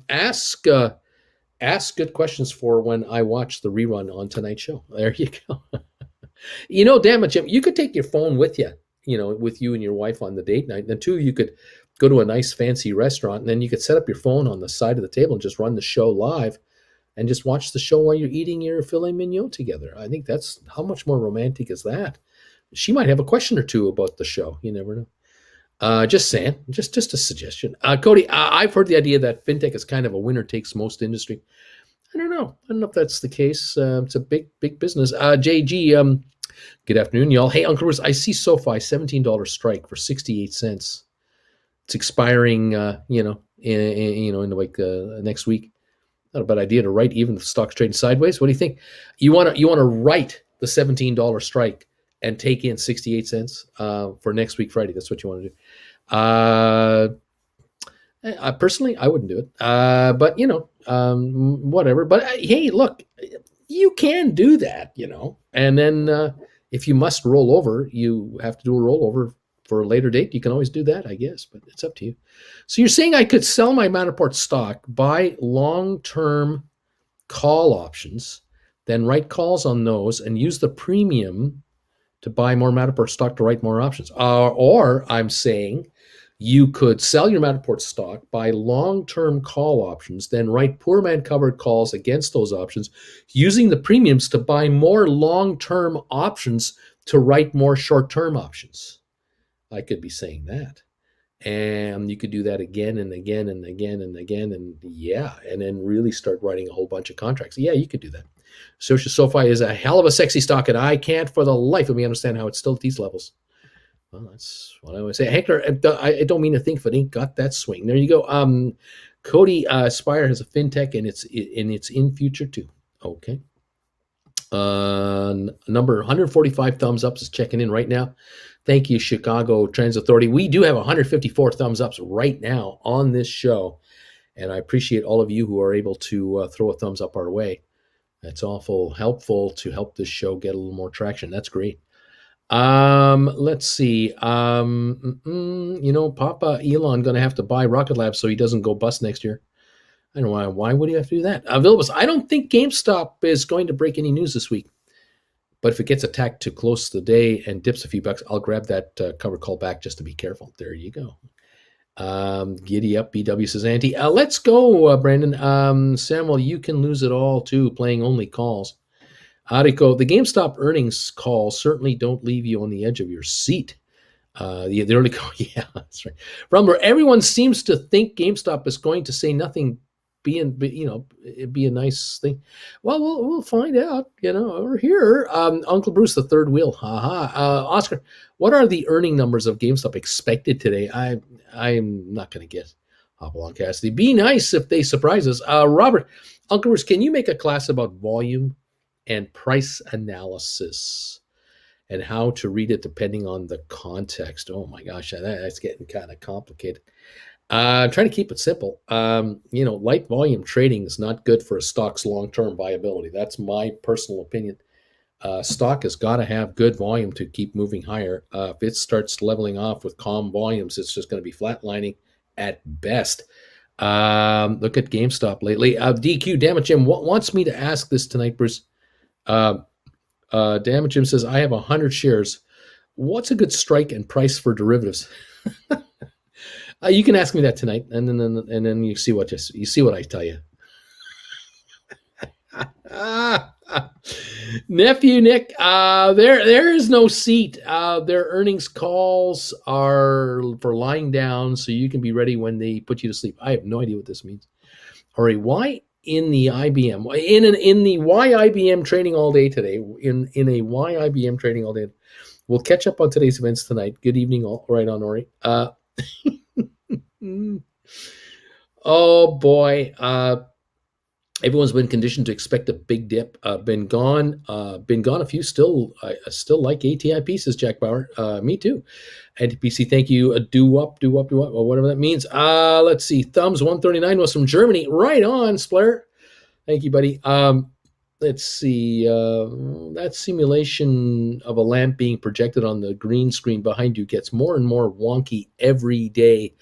Ask good questions for when I watch the rerun on tonight's show. There you go. Damn it, Jim. You could take your phone with you, with you and your wife on the date night. And then, too, you could go to a nice fancy restaurant, and then you could set up your phone on the side of the table and just run the show live and just watch the show while you're eating your filet mignon together. I think that's how much more romantic is that? She might have a question or two about the show. You never know. Just saying, just a suggestion. Cody, I've heard the idea that fintech is kind of a winner takes most industry. I don't know. I don't know if that's the case. It's a big business. JG, good afternoon, y'all. Hey, Uncle Bruce, I see SoFi $17 strike for 68 cents. It's expiring, in like next week. Not a bad idea to write, even if the stock's trading sideways. What do you think? You want to write the $17 strike and take in 68 cents for next week, Friday. That's what you want to do. Personally, I wouldn't do it. But, whatever. But, hey, look, you can do that, And then if you must roll over, you have to do a rollover for a later date. You can always do that, I guess, but it's up to you. So you're saying I could sell my Matterport stock, buy long-term call options, then write calls on those and use the premium to buy more Matterport stock to write more options. Or I'm saying you could sell your Matterport stock, buy long-term call options, then write poor man covered calls against those options, using the premiums to buy more long-term options to write more short-term options. I could be saying that. And you could do that again and again and again and again. And then really start writing a whole bunch of contracts. Yeah, you could do that. SoFi is a hell of a sexy stock, and I can't for the life of me understand how it's still at these levels. Well, that's what I always say. Heckler, I don't mean to think if it ain't got that swing. There you go. Cody, Spire has a fintech, and it's in future too. Okay. Number 145 thumbs ups is checking in right now. Thank you, Chicago Transit Authority. We do have 154 thumbs ups right now on this show, and I appreciate all of you who are able to throw a thumbs up our way. That's awful helpful to help this show get a little more traction. That's great. Let's see. Papa Elon going to have to buy Rocket Lab so he doesn't go bust next year. I don't know why. Why would he have to do that? Vilbus, I don't think GameStop is going to break any news this week. But if it gets attacked too close to the day and dips a few bucks, I'll grab that cover call back just to be careful. There you go. Giddy up, BW says Auntie. Let's go, Brandon. Samuel, you can lose it all too, playing only calls. Ariko, the GameStop earnings call certainly don't leave you on the edge of your seat. The early call, yeah, that's right. Rumble, everyone seems to think GameStop is going to say nothing. It'd be a nice thing. Well, we'll find out. We're here. Uncle Bruce, the third wheel. Oscar, what are the earning numbers of GameStop expected today? I'm not going to guess. Hop along, Cassidy. Be nice if they surprise us. Robert, Uncle Bruce, can you make a class about volume and price analysis and how to read it depending on the context? Oh my gosh, that's getting kind of complicated. Trying to keep it simple. Light volume trading is not good for a stock's long-term viability. That's my personal opinion. Stock has got to have good volume to keep moving higher. If it starts leveling off with calm volumes, it's just going to be flatlining at best. Look at GameStop lately. DQ, damn it, Jim, wants me to ask this tonight, Bruce. Damn it, Jim says, I have 100 shares. What's a good strike and price for derivatives? You can ask me that tonight, and then you see what I tell you. Nephew Nick, there is no seat. Their earnings calls are for lying down, so you can be ready when they put you to sleep. I have no idea what this means. All right, why in the IBM in the why IBM trading all day today? In a why IBM trading all day. We'll catch up on today's events tonight. Good evening, all right on Ori. Oh boy. Everyone's been conditioned to expect a big dip. Been gone a few. Still like ATI pieces, Jack Bauer. Me too. NTPC, thank you. Do up, or whatever that means. Let's see. Thumbs 139 was from Germany. Right on, Splair. Thank you, buddy. Let's see. That simulation of a lamp being projected on the green screen behind you gets more and more wonky every day.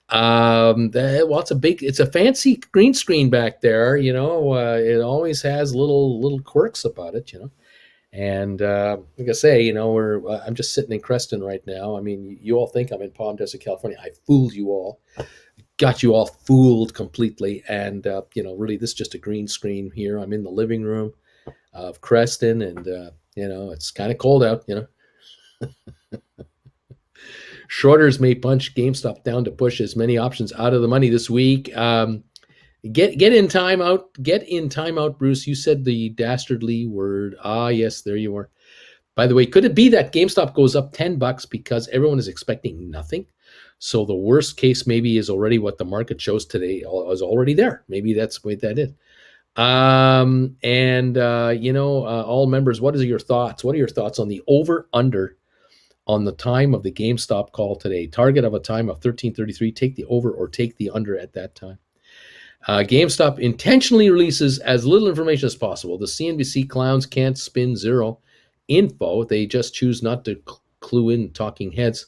Well, it's a fancy green screen back there. It always has little quirks about it. And like I say, I'm just sitting in Creston right now. I mean, you all think I'm in Palm Desert, California. I fooled you all, got you all fooled completely. And really, this is just a green screen here. I'm in the living room of Creston, and it's kind of cold out. Shorters may punch GameStop down to push as many options out of the money this week. Get in timeout. Get in timeout, Bruce. You said the dastardly word. Ah, yes, there you are. By the way, could it be that GameStop goes up $10 because everyone is expecting nothing? So the worst case maybe is already what the market shows today is already there. Maybe that's what that is. All members, what are your thoughts? What are your thoughts on the over under on the time of the GameStop call today? Target of a time of 13:33. Take the over or take the under at that time. GameStop intentionally releases as little information as possible. The CNBC clowns can't spin zero info. They just choose not to clue in talking heads.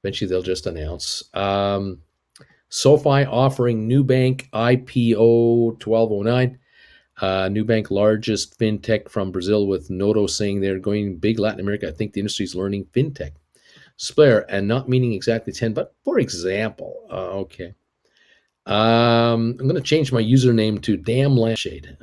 Eventually, they'll just announce. SoFi offering Nubank IPO 1209. Nubank, largest fintech from Brazil, with Noto saying they're going big Latin America. I think the industry is learning fintech. Splair, and not meaning exactly 10, but for example. Okay. I'm going to change my username to Damn Lampshade.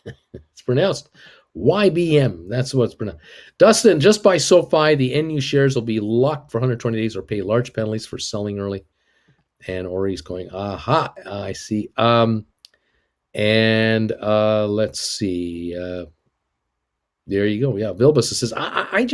It's pronounced YBM. That's what it's pronounced. Dustin, just by SoFi, the NU shares will be locked for 120 days or pay large penalties for selling early. And Ori's going, aha, I see. Let's see. There you go. Yeah, Vilbus says, I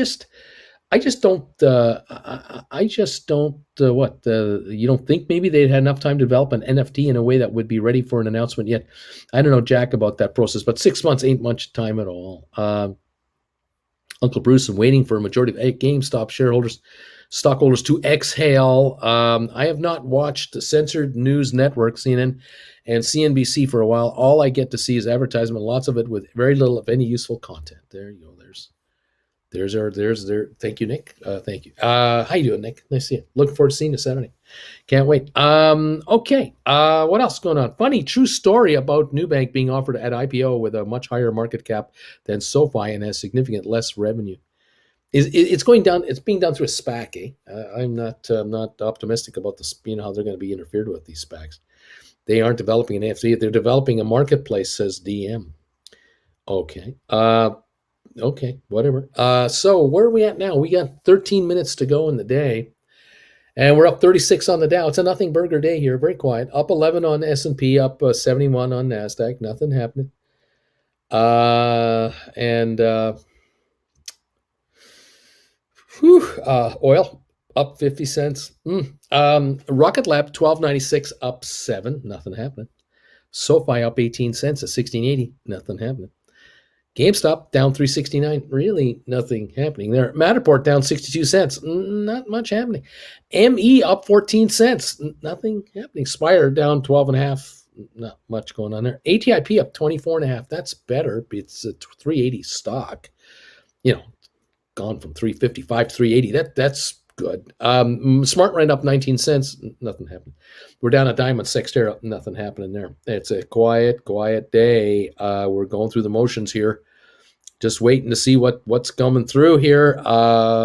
just don't. I just don't. What you don't think maybe they'd had enough time to develop an NFT in a way that would be ready for an announcement yet? I don't know, Jack, about that process, but 6 months ain't much time at all. Uncle Bruce, I'm waiting for a majority of GameStop stockholders to exhale. I have not watched the censored news network, CNN and CNBC, for a while. All I get to see is advertisement, lots of it with very little, if any, useful content. There you go. There's our. Thank you, Nick. Thank you. How you doing, Nick? Nice to see you. Looking forward to seeing you Saturday. Can't wait. Okay. What else is going on? Funny true story about Nubank being offered at IPO with a much higher market cap than SoFi and has significant less revenue. It's going down. It's being done through a SPAC. I'm not optimistic about how they're going to be interfered with, these SPACs. They aren't developing an NFT. They're developing a marketplace, says DM. Okay. Okay, whatever. So where are we at now? We got 13 minutes to go in the day, and we're up 36 on the Dow. It's a nothing burger day here. Very quiet. Up 11 on S&P, up 71 on NASDAQ. Nothing happening. Oil up 50 cents. Rocket Lab 12.96, up 7. Nothing happening. SoFi up 18 cents at 16.80. Nothing happening. GameStop down 369. Really nothing happening there. Matterport down 62 cents. Not much happening. ME up 14 cents. Nothing happening. Spire down 12.5. Not much going on there. ATIP up 24.5. That's better. It's a 380 stock. Gone from 355 to 380. That's good. Smart Rent up 19 cents. Nothing happened. We're down a dime on Sextera. Nothing happening there. It's a quiet day. We're going through the motions here. Just waiting to see what's coming through here.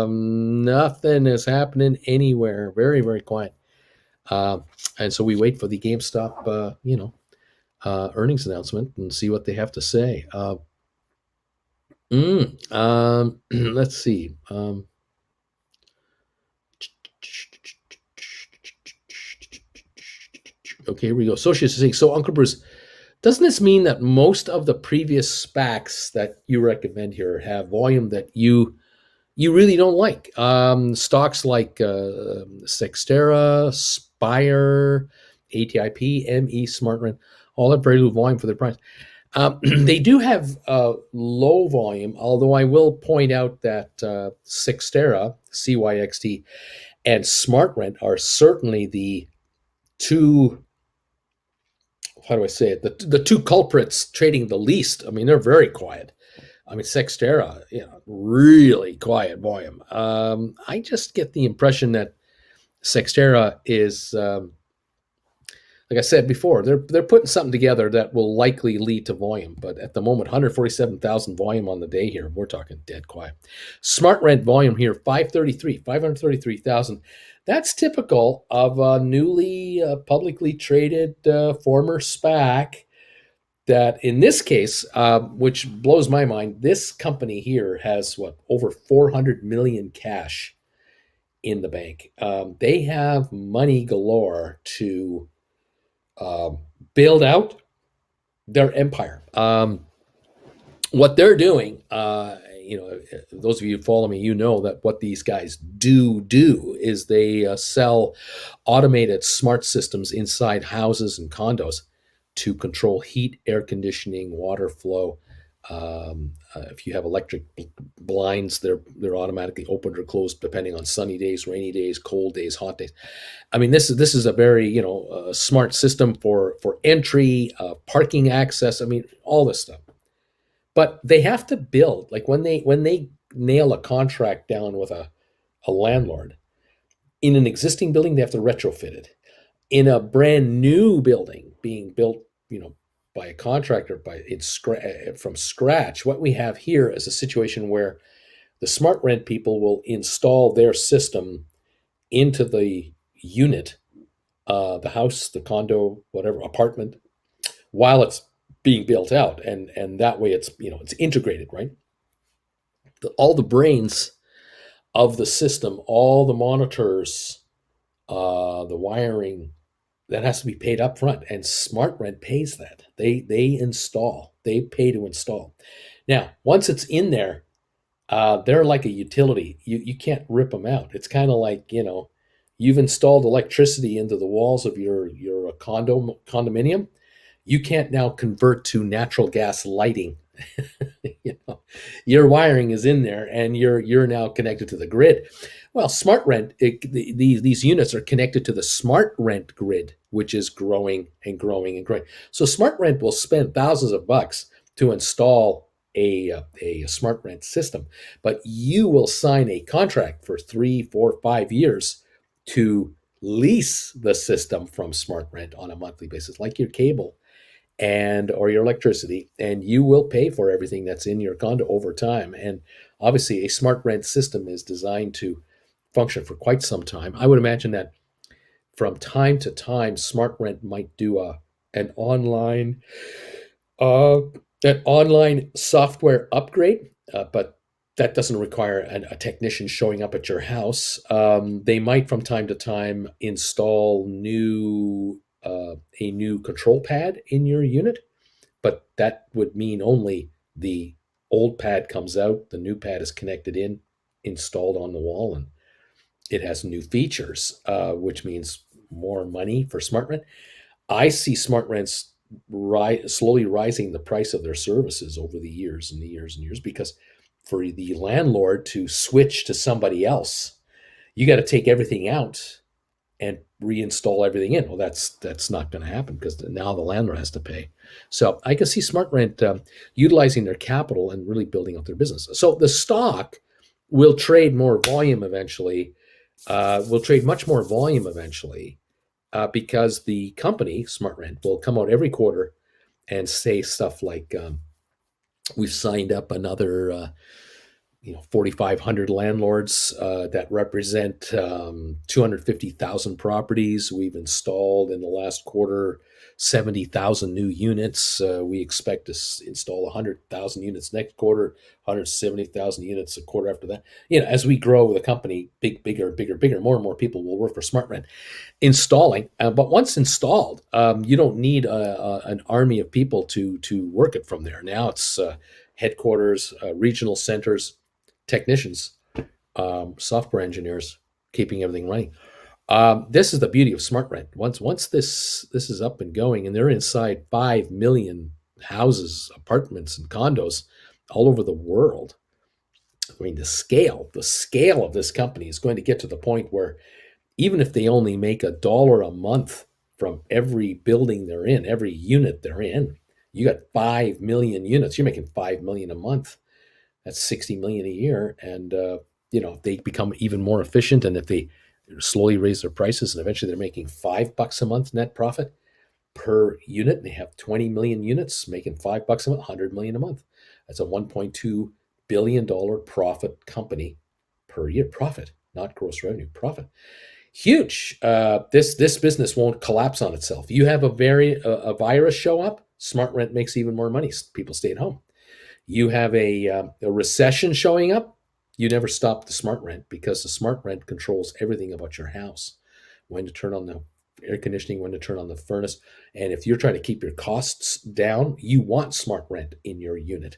Nothing is happening anywhere. Very, very quiet. And so we wait for the GameStop, earnings announcement and see what they have to say. Let's see. Okay, here we go. Associates is saying, so Uncle Bruce, doesn't this mean that most of the previous SPACs that you recommend here have volume that you really don't like? Stocks like Sextera, Spire, ATIP, ME, SmartRent, all have very low volume for their price. They do have low volume, although I will point out that Sextera, CYXT, and SmartRent are certainly the two how do I say it? The two culprits trading the least. I mean, they're very quiet. I mean, Sextera, really quiet volume. I just get the impression that Sextera is, like I said before, they're putting something together that will likely lead to volume. But at the moment, 147,000 volume on the day here. We're talking dead quiet. Smart rent volume here, 533,000. That's typical of a newly publicly traded former SPAC. That in this case, which blows my mind, this company here has what, over 400 million cash in the bank. They have money galore to um, build out their empire. What they're doing, those of you who follow me, that what these guys do is they sell automated smart systems inside houses and condos to control heat, air conditioning, water flow. If you have electric blinds, they're automatically opened or closed depending on sunny days, rainy days, cold days, hot days. I mean, this is a very smart system for entry, parking access. I mean, all this stuff. But they have to build, like when they nail a contract down with a landlord in an existing building, they have to retrofit it. In a brand new building being built, by a contractor from scratch, what we have here is a situation where the smart rent people will install their system into the unit, the house, the condo, whatever apartment, while it's being built out, and that way it's integrated, right? All the brains of the system, all the monitors, the wiring, that has to be paid up front, and smart rent pays that. They install, they pay to install. Now once it's in there, they're like a utility. You can't rip them out. It's kind of like, you've installed electricity into the walls of your condominium. You can't now convert to natural gas lighting. you know, your wiring is in there, and you're now connected to the grid. Well, smart rent, these units are connected to the smart rent grid, which is growing and growing and growing. So smart rent will spend thousands of bucks to install a smart rent system, but you will sign a contract for 3, 4, 5 years to lease the system from smart rent on a monthly basis, like your cable and or your electricity, and you will pay for everything that's in your condo over time. And obviously a smart rent system is designed to function for quite some time. I would imagine that from time to time smart rent might do an online uh, software upgrade, but that doesn't require a technician showing up at your house. They might from time to time install a new control pad in your unit, but that would mean only the old pad comes out, the new pad is connected in, installed on the wall, and it has new features, which means more money for smart rent. I see smart rents slowly rising the price of their services over the years and the years and years, because for the landlord to switch to somebody else, you got to take everything out and reinstall everything in. Well, that's not going to happen, because now the landlord has to pay. So I can see smart rent utilizing their capital and really building up their business. So the stock will trade more volume eventually. Will trade much more volume eventually, because the company smart rent will come out every quarter and say stuff like, we've signed up another 4,500 landlords that represent 250,000 properties. We've installed in the last quarter 70,000 new units. We expect to install 100,000 units next quarter, 170,000 units a quarter after that. As we grow the company, bigger, more and more people will work for smart rent installing. But once installed, you don't need an army of people to work it from there. Now it's headquarters, regional centers, technicians, software engineers, keeping everything running. This is the beauty of smart rent. Once this is up and going, and they're inside 5 million houses, apartments, and condos all over the world. I mean, the scale of this company is going to get to the point where even if they only make $1 a month from every building they're in, every unit they're in. You got 5 million units. You're making 5 million a month. That's 60 million a year. And, if they become even more efficient and if they slowly raise their prices and eventually they're making $5 a month net profit per unit, and they have 20 million units making $5 a month, 100 million a month. That's a $1.2 billion profit company per year. Profit, not gross revenue, profit. Huge. This business won't collapse on itself. You have a virus show up, smart rent makes even more money. People stay at home. You have a recession showing up, you never stop the smart rent because the smart rent controls everything about your house. When to turn on the air conditioning, when to turn on the furnace. And if you're trying to keep your costs down, you want smart rent in your unit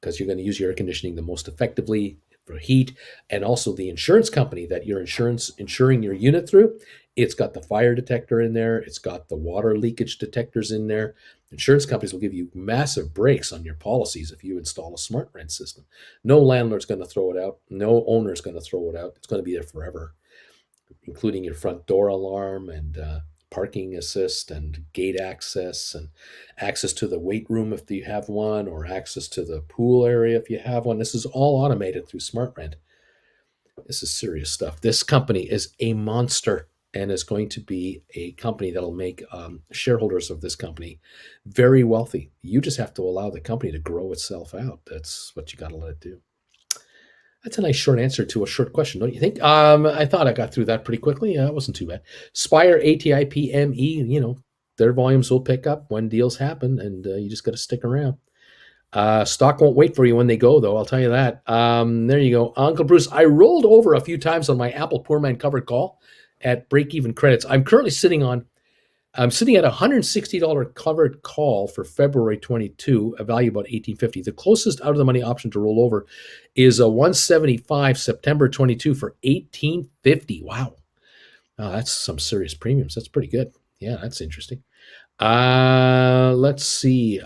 because you're going to use your air conditioning the most effectively for heat. And also the insurance company that you're insuring your unit through, it's got the fire detector in there, it's got the water leakage detectors in there. Insurance companies will give you massive breaks on your policies if you install a smart rent system. No landlord's going to throw it out. No owner's going to throw it out. It's going to be there forever, including your front door alarm and parking assist and gate access and access to the weight room if you have one, or access to the pool area if you have one. This is all automated through smart rent. This is serious stuff. This company is a monster and is going to be a company that'll make shareholders of this company very wealthy. You just have to allow the company to grow itself out. That's what you got to let it do. That's a nice short answer to a short question, don't you think? I thought I got through that pretty quickly. It wasn't too bad. Spire, ATI, PME, their volumes will pick up when deals happen, and you just got to stick around. Stock won't wait for you when they go, though. I'll tell you that. There you go. Uncle Bruce, I rolled over a few times on my Apple Poor Man covered call at break-even credits. I'm sitting at $160 covered call for February 22, a value about $18.50. The closest out of the money option to roll over is a 175 September 22 for $18.50. Wow. That's some serious premiums. That's pretty good. Yeah, that's interesting. Let's see.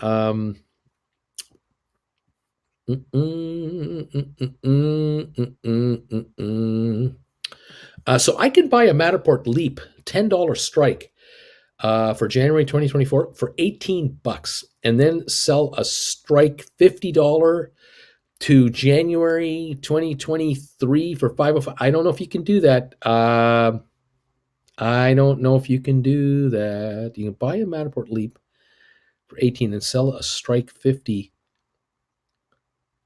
So I can buy a Matterport Leap $10 strike for January 2024 for $18 and then sell a strike $50 to January 2023 for $505. I don't know if you can do that. I don't know if you can do that. You can buy a Matterport Leap for 18 and sell a strike 50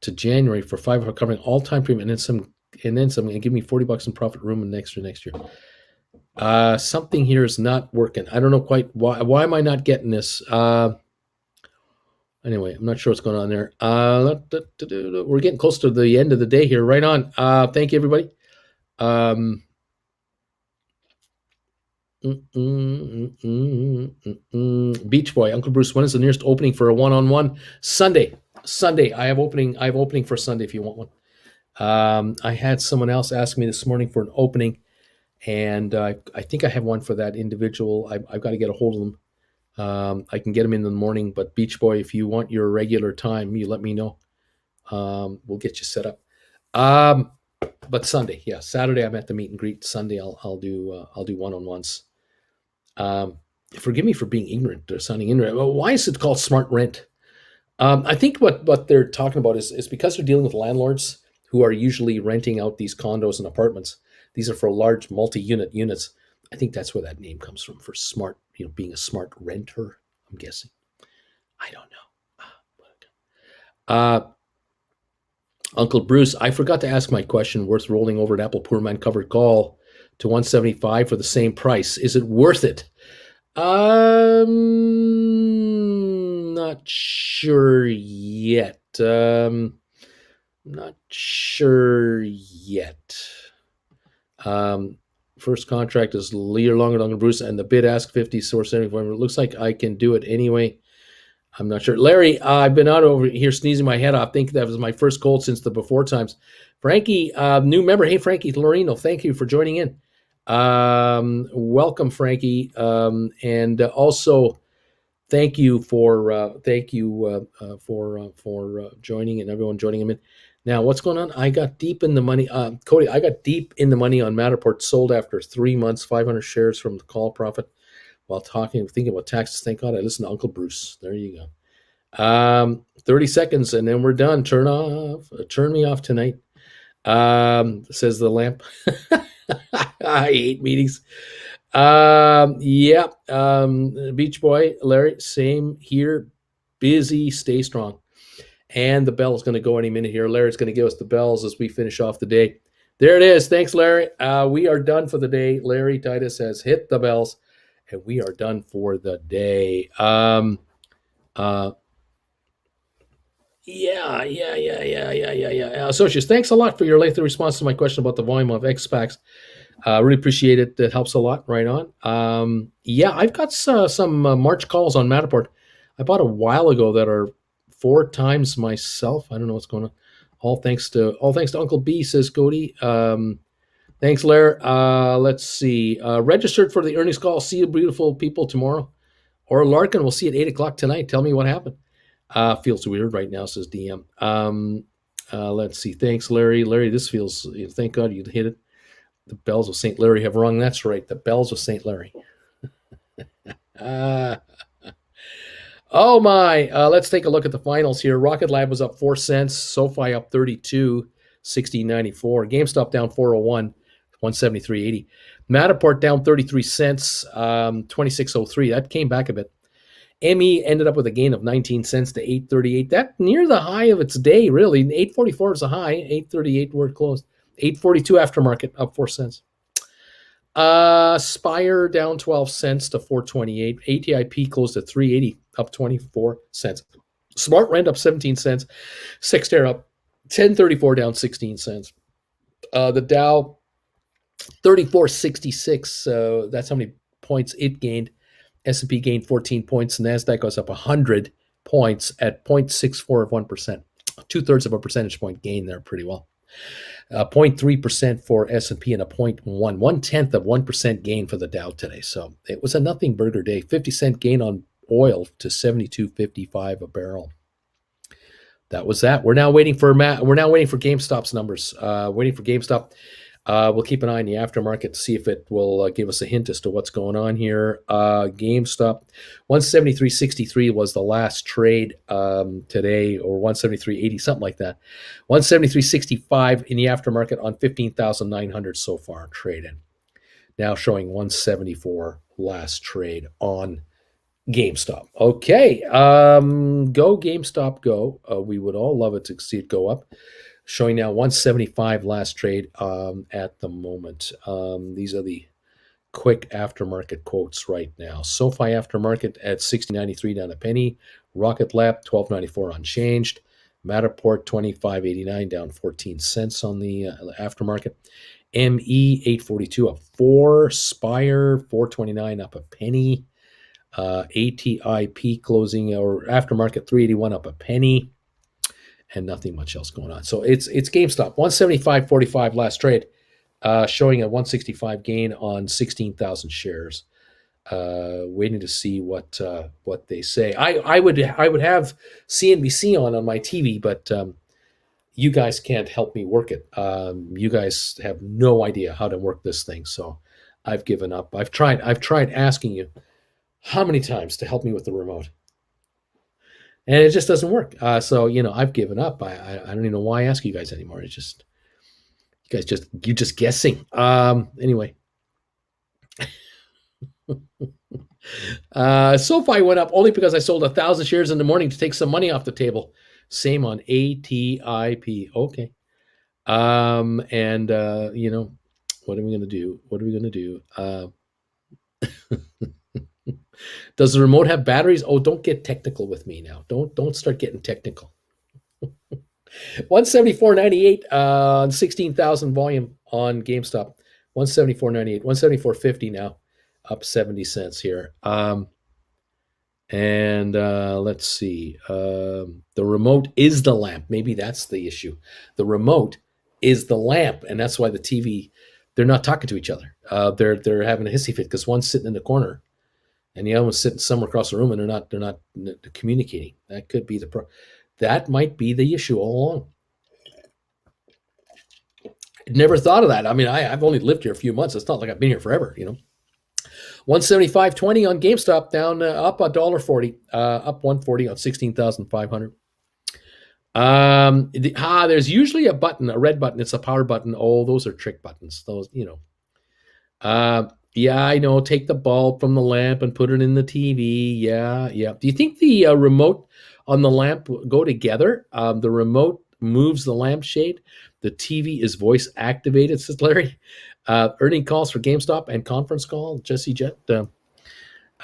to January for $500, covering all time premium, and then some, and give me $40 in profit room and next year. Something here is not working. I don't know quite why am I not getting this. Anyway, I'm not sure what's going on there. We're getting close to the end of the day here. Right on. Thank you, everybody. Beach Boy, Uncle Bruce, when is the nearest opening for a one-on-one? Sunday. I have opening for Sunday if you want one. I had someone else ask me this morning for an opening, and I think I have one for that individual. I've got to get a hold of them. I can get them in the morning, but Beach Boy, if you want your regular time, you let me know. We'll get you set up. But Sunday, yeah, Saturday I'm at the meet and greet. Sunday I'll do one-on-ones. Forgive me for being ignorant or sounding ignorant. Well, why is it called smart rent? I think what they're talking about is because they're dealing with landlords who are usually renting out these condos and apartments. These are for large multi-unit units. I think that's where that name comes from, for smart, being a smart renter, I'm guessing. I don't know. Uncle Bruce, I forgot to ask my question. Worth rolling over an Apple Poor Man covered call to 175 for the same price. Is it worth it? Not sure yet. Not sure yet. First contract is a year longer than Bruce, and the bid ask 50, source 74. It looks like I can do it anyway. I'm not sure. Larry, I've been out over here sneezing my head off. I think that was my first cold since the before times. Frankie, new member. Hey, Frankie Lorino, thank you for joining in. Welcome, Frankie. And also thank you for joining, and everyone joining him in. Now, what's going on? I got deep in the money. Cody, I got deep in the money on Matterport, sold after 3 months, 500 shares from the call profit. while talking, thinking about taxes. Thank God I listened to Uncle Bruce. There you go. 30 seconds and then we're done. Turn off. Turn me off tonight. Says the lamp. I hate meetings. Yeah. Beach Boy, Larry, same here. Busy, stay strong. And the bell is going to go any minute here. Larry's going to give us the bells as we finish off the day. There it is. Thanks, Larry. We are done for the day. Larry Titus has hit the bells, and we are done for the day. Uh, yeah. Associates, thanks a lot for your lengthy response to my question about the volume of X-Packs. Really appreciate it. It helps a lot. Right on. Yeah, I've got some March calls on Matterport. I bought a while ago that are 4 times myself. I don't know what's going on. All thanks to Uncle B, says Cody. Thanks, Lair. Let's see. Registered for the earnings call. See you beautiful people tomorrow. Or Larkin, we'll see you at 8 o'clock tonight. Tell me what happened. Feels weird right now, says DM. Let's see. Thanks, Larry. Larry, this feels, thank God you hit it. The bells of St. Larry have rung. That's right. The bells of St. Larry. Uh, oh my. Let's take a look at the finals here. Rocket Lab was up 4 cents. SoFi up 32, 16.94. GameStop down 401, 173.80. Matterport down 33 cents, 26.03. That came back a bit. ME ended up with a gain of 19 cents to 8.38. That near the high of its day, really. 8.44 is the high. 8.38 where it closed. 8.42 aftermarket, up 4 cents. Spire down 12 cents to 4.28. ATIP closed at 3.80, up 24 cents. Smart Rent up 17 cents. Sexter up 10.34, down 16 cents. The Dow 34.66. So that's how many points it gained. S&P gained 14 points. NASDAQ goes up 100 points at 0.64 of 1%. 2/3 of a percentage point gain there, pretty well. 0.3% for S&P and a 0.1, 1/10 of 1% gain for the Dow today. So it was a nothing burger day. 50-cent gain on oil to $72.55 a barrel. That was that. We're now waiting for GameStop's numbers. Waiting for GameStop. We'll keep an eye on the aftermarket to see if it will give us a hint as to what's going on here. GameStop, 173.63 was the last trade today, or 173.80, something like that. 173.65 in the aftermarket on 15,900 so far traded. Now showing 174 last trade on GameStop. Okay, go GameStop, go. We would all love it to see it go up. Showing now 175 last trade at the moment. These are the quick aftermarket quotes right now. SoFi aftermarket at 60.93 down a penny. Rocket Lab 12.94 unchanged. Matterport 25.89 down 14 cents on the aftermarket. ME 8.42 up 4. Spire 4.29 up a penny. ATIP closing or aftermarket 3.81 up a penny. And nothing much else going on. So it's GameStop, 175.45 last trade, showing a 165 gain on 16,000 shares. Waiting to see what they say. I would have CNBC on my TV, but you guys can't help me work it. You guys have no idea how to work this thing, so I've given up. I've tried asking you how many times to help me with the remote. And it just doesn't work. So, I've given up. I don't even know why I ask you guys anymore. It's just, you're just guessing. Anyway. SoFi went up only because I sold 1,000 shares in the morning to take some money off the table. Same on ATIP. Okay. And, what are we going to do? Does the remote have batteries? Oh, don't get technical with me now. Don't start getting technical. 174.98 on 16,000 volume on GameStop. 174.98, 174.50 now, up 70 cents here. And let's see. The remote is the lamp. Maybe that's the issue. The remote is the lamp, and that's why the TV, they're not talking to each other. They're having a hissy fit because one's sitting in the corner and the other one's sitting somewhere across the room, and they're not communicating. That could be that might be the issue all along. Never thought of that. I mean, I've only lived here a few months. It's not like I've been here forever, 175.20 on GameStop, down up $1.40, up 140 on 16,500. There's usually a button, a red button. It's a power button. Oh, those are trick buttons. Those, yeah, I know. Take the bulb from the lamp and put it in the TV. Yeah, yeah. Do you think the remote on the lamp go together? The remote moves the lampshade. The TV is voice activated, says Larry. Earning calls for GameStop and conference call. Jesse Jet. Where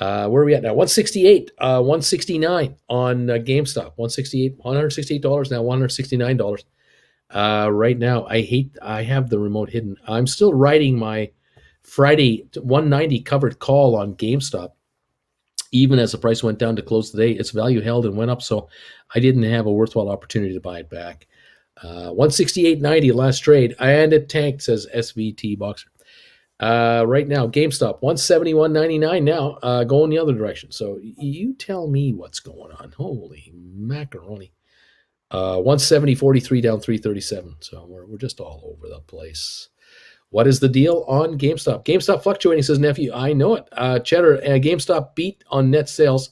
are we at now? 168, 169 on GameStop. 168, $168 now, $169. Right now, I have the remote hidden. I'm still writing my Friday 190 covered call on GameStop. Even as the price went down to close today, its value held and went up, so I didn't have a worthwhile opportunity to buy it back. 168.90 last trade, and it tanked, says SVT Boxer. Right now, GameStop 171.99 now, going the other direction. So you tell me what's going on. Holy macaroni! 170.43 down 337. So we're just all over the place. What is the deal on GameStop? GameStop fluctuating, says Nephew. I know it. Cheddar, GameStop beat on net sales.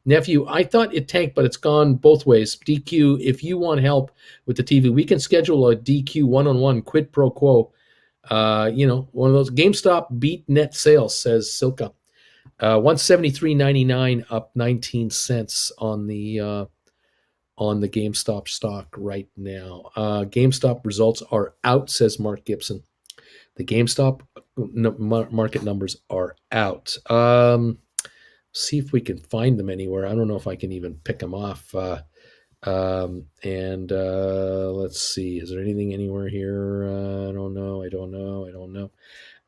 Nephew, I thought it tanked, but it's gone both ways. DQ, if you want help with the TV, we can schedule a DQ one-on-one quid pro quo. One of those. GameStop beat net sales, says Silka. 173.99, up 19 cents on the GameStop stock right now. GameStop results are out, says Mark Gibson. The GameStop market numbers are out. See if we can find them anywhere. I don't know if I can even pick them off. Let's see. Is there anything anywhere here? I don't know.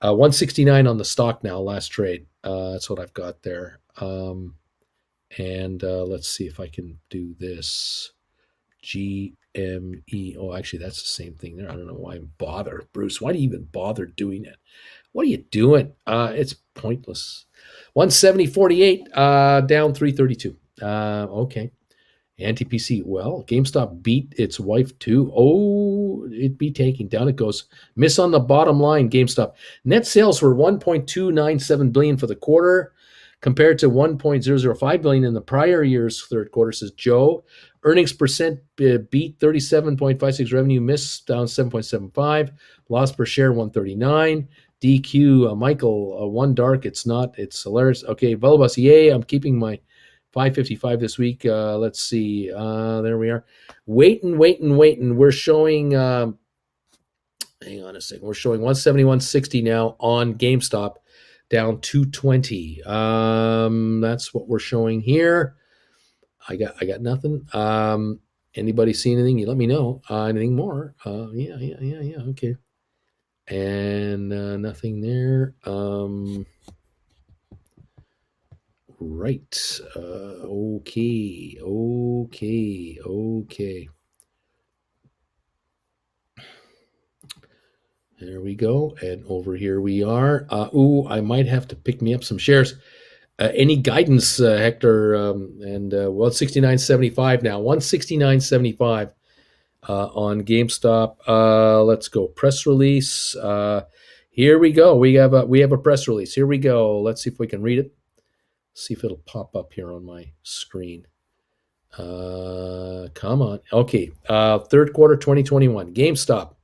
169 on the stock now, last trade. That's what I've got there. Let's see if I can do this. GME. Oh, actually, that's the same thing there. I don't know why I bother. Bruce, why do you even bother doing it? What are you doing? It's pointless. 170.48, down 332. Okay. Anti-PC. Well, GameStop beat its wife too. Oh, it be taking. Down it goes. Miss on the bottom line, GameStop. Net sales were $1.297 billion for the quarter, compared to $1.005 billion in the prior year's third quarter, says Joe. Earnings percent beat 37.56. Revenue missed, down 7.75. Loss per share 139. DQ, Michael, one dark. It's not. It's hilarious. Okay, Volbus, yay. I'm keeping my 555 this week. Let's see. There we are. Waiting. We're showing, hang on a second. We're showing 171.60 now on GameStop, down 220. That's what we're showing here. I got nothing. Anybody see anything? You let me know. Anything more? Yeah. Okay. And nothing there. Right. Okay. There we go. And over here we are. I might have to pick me up some shares. Any guidance, Hector? 169.75 now. 169.75 on GameStop. Let's go. Press release. Here we go. We have a press release. Here we go. Let's see if we can read it. See if it'll pop up here on my screen. Come on. Okay. Third quarter 2021. GameStop.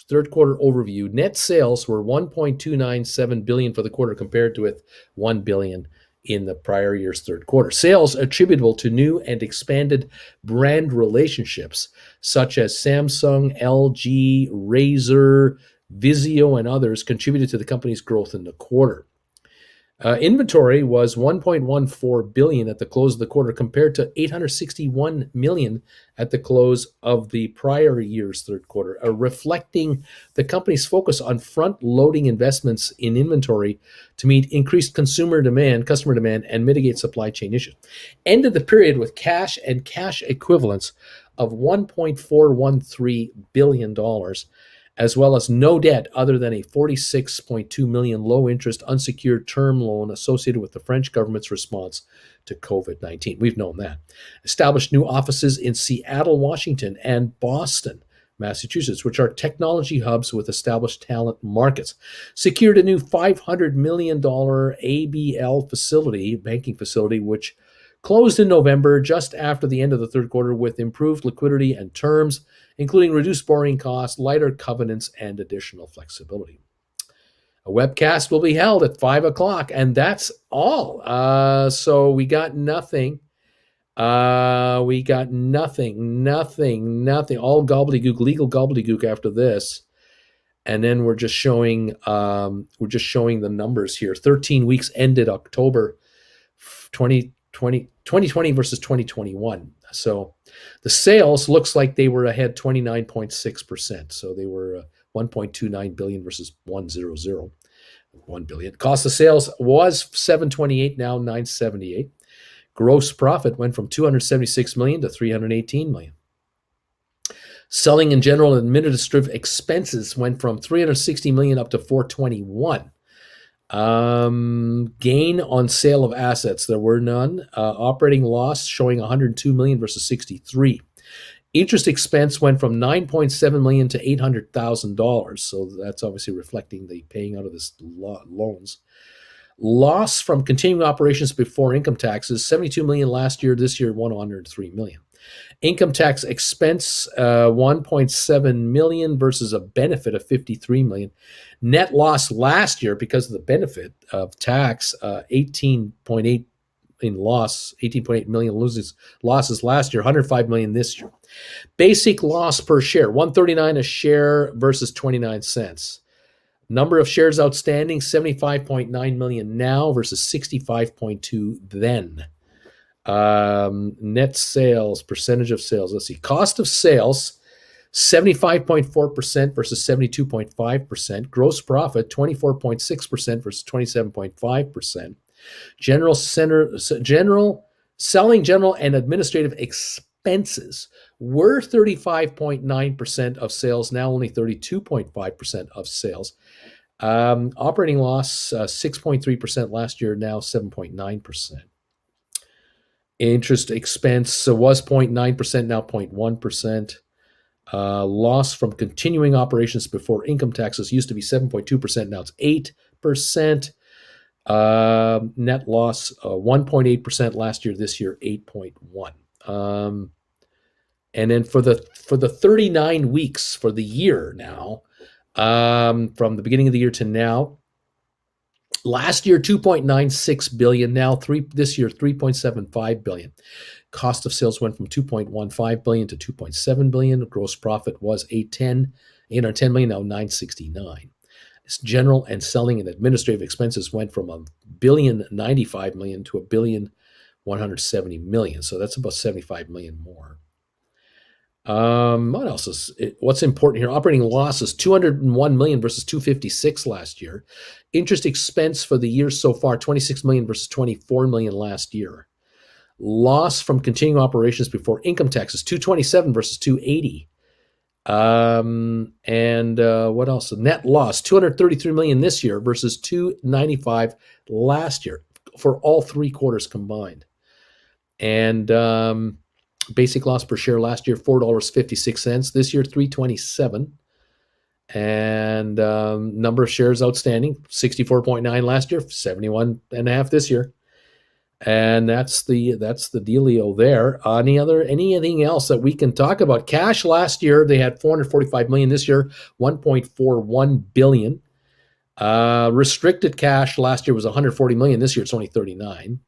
Third quarter overview. Net sales were $1.297 billion for the quarter, compared to $1 billion in the prior year's third quarter. Sales attributable to new and expanded brand relationships such as Samsung, LG, Razer, Vizio, and others contributed to the company's growth in the quarter. Inventory was $1.14 billion at the close of the quarter, compared to $861 million at the close of the prior year's third quarter, reflecting the company's focus on front-loading investments in inventory to meet increased customer demand, and mitigate supply chain issues. Ended the period with cash and cash equivalents of $1.413 billion, as well as no debt other than a $46.2 million low-interest unsecured term loan associated with the French government's response to COVID-19. We've known that. Established new offices in Seattle, Washington, and Boston, Massachusetts, which are technology hubs with established talent markets, secured a new $500 million ABL facility, banking facility, which closed in November just after the end of the third quarter with improved liquidity and terms, including reduced borrowing costs, lighter covenants, and additional flexibility. A webcast will be held at 5 o'clock, and that's all. So we got nothing. We got nothing, all gobbledygook, legal gobbledygook after this. And then we're just showing the numbers here. 13 weeks ended October 2020 versus 2021. So the sales looks like they were ahead 29.6%. So they were 1.29 billion versus 1 billion. Cost of sales was 728, now 978. Gross profit went from 276 million to 318 million. Selling and general and administrative expenses went from 360 million up to 421. Gain on sale of assets, there were none. Operating loss showing 102 million versus 63. Interest expense went from 9.7 million to $800,000. So that's obviously reflecting the paying out of this loans. Loss from continuing operations before income taxes, 72 million last year. This year, 103 million. Income tax expense, 1.7 million versus a benefit of 53 million. Net loss last year because of the benefit of tax, 18.8 in loss, 18.8 million losses last year, 105 million this year. Basic loss per share, 139 a share versus 29 cents. Number of shares outstanding, 75.9 million now versus 65.2 then. Net sales, percentage of sales. Let's see. Cost of sales, 75.4% versus 72.5%. Gross profit, 24.6% versus 27.5%. Selling, general, and administrative expenses were 35.9% of sales, now only 32.5% of sales. Operating loss, 6.3% last year, now 7.9%. Interest expense was 0.9%, now 0.1%. Loss from continuing operations before income taxes used to be 7.2%, now it's 8%. Net loss, 1.8% last year, this year 8.1%. And then for the 39 weeks for the year now, from the beginning of the year to now, last year 2.96 billion, now this year 3.75 billion. Cost of sales went from 2.15 billion to 2.7 billion. Gross profit was 810 million, now 969. General and selling and administrative expenses went from $1.095 billion to $1.170 billion. So that's about 75 million more. What else is what's important here? Operating losses, 201 million versus 256 last year. Interest expense for the year so far, 26 million versus 24 million last year. Loss from continuing operations before income taxes, 227 versus 280. What else? Net loss, 233 million this year versus 295 last year for all 3 quarters combined. And basic loss per share last year, $4.56. This year, $3.27. And number of shares outstanding, 64.9 last year, 71.5 this year. And that's the dealio there. Anything else that we can talk about? Cash last year, they had 445 million. This year, 1.41 billion. Restricted cash last year was 140 million. This year, it's only 39.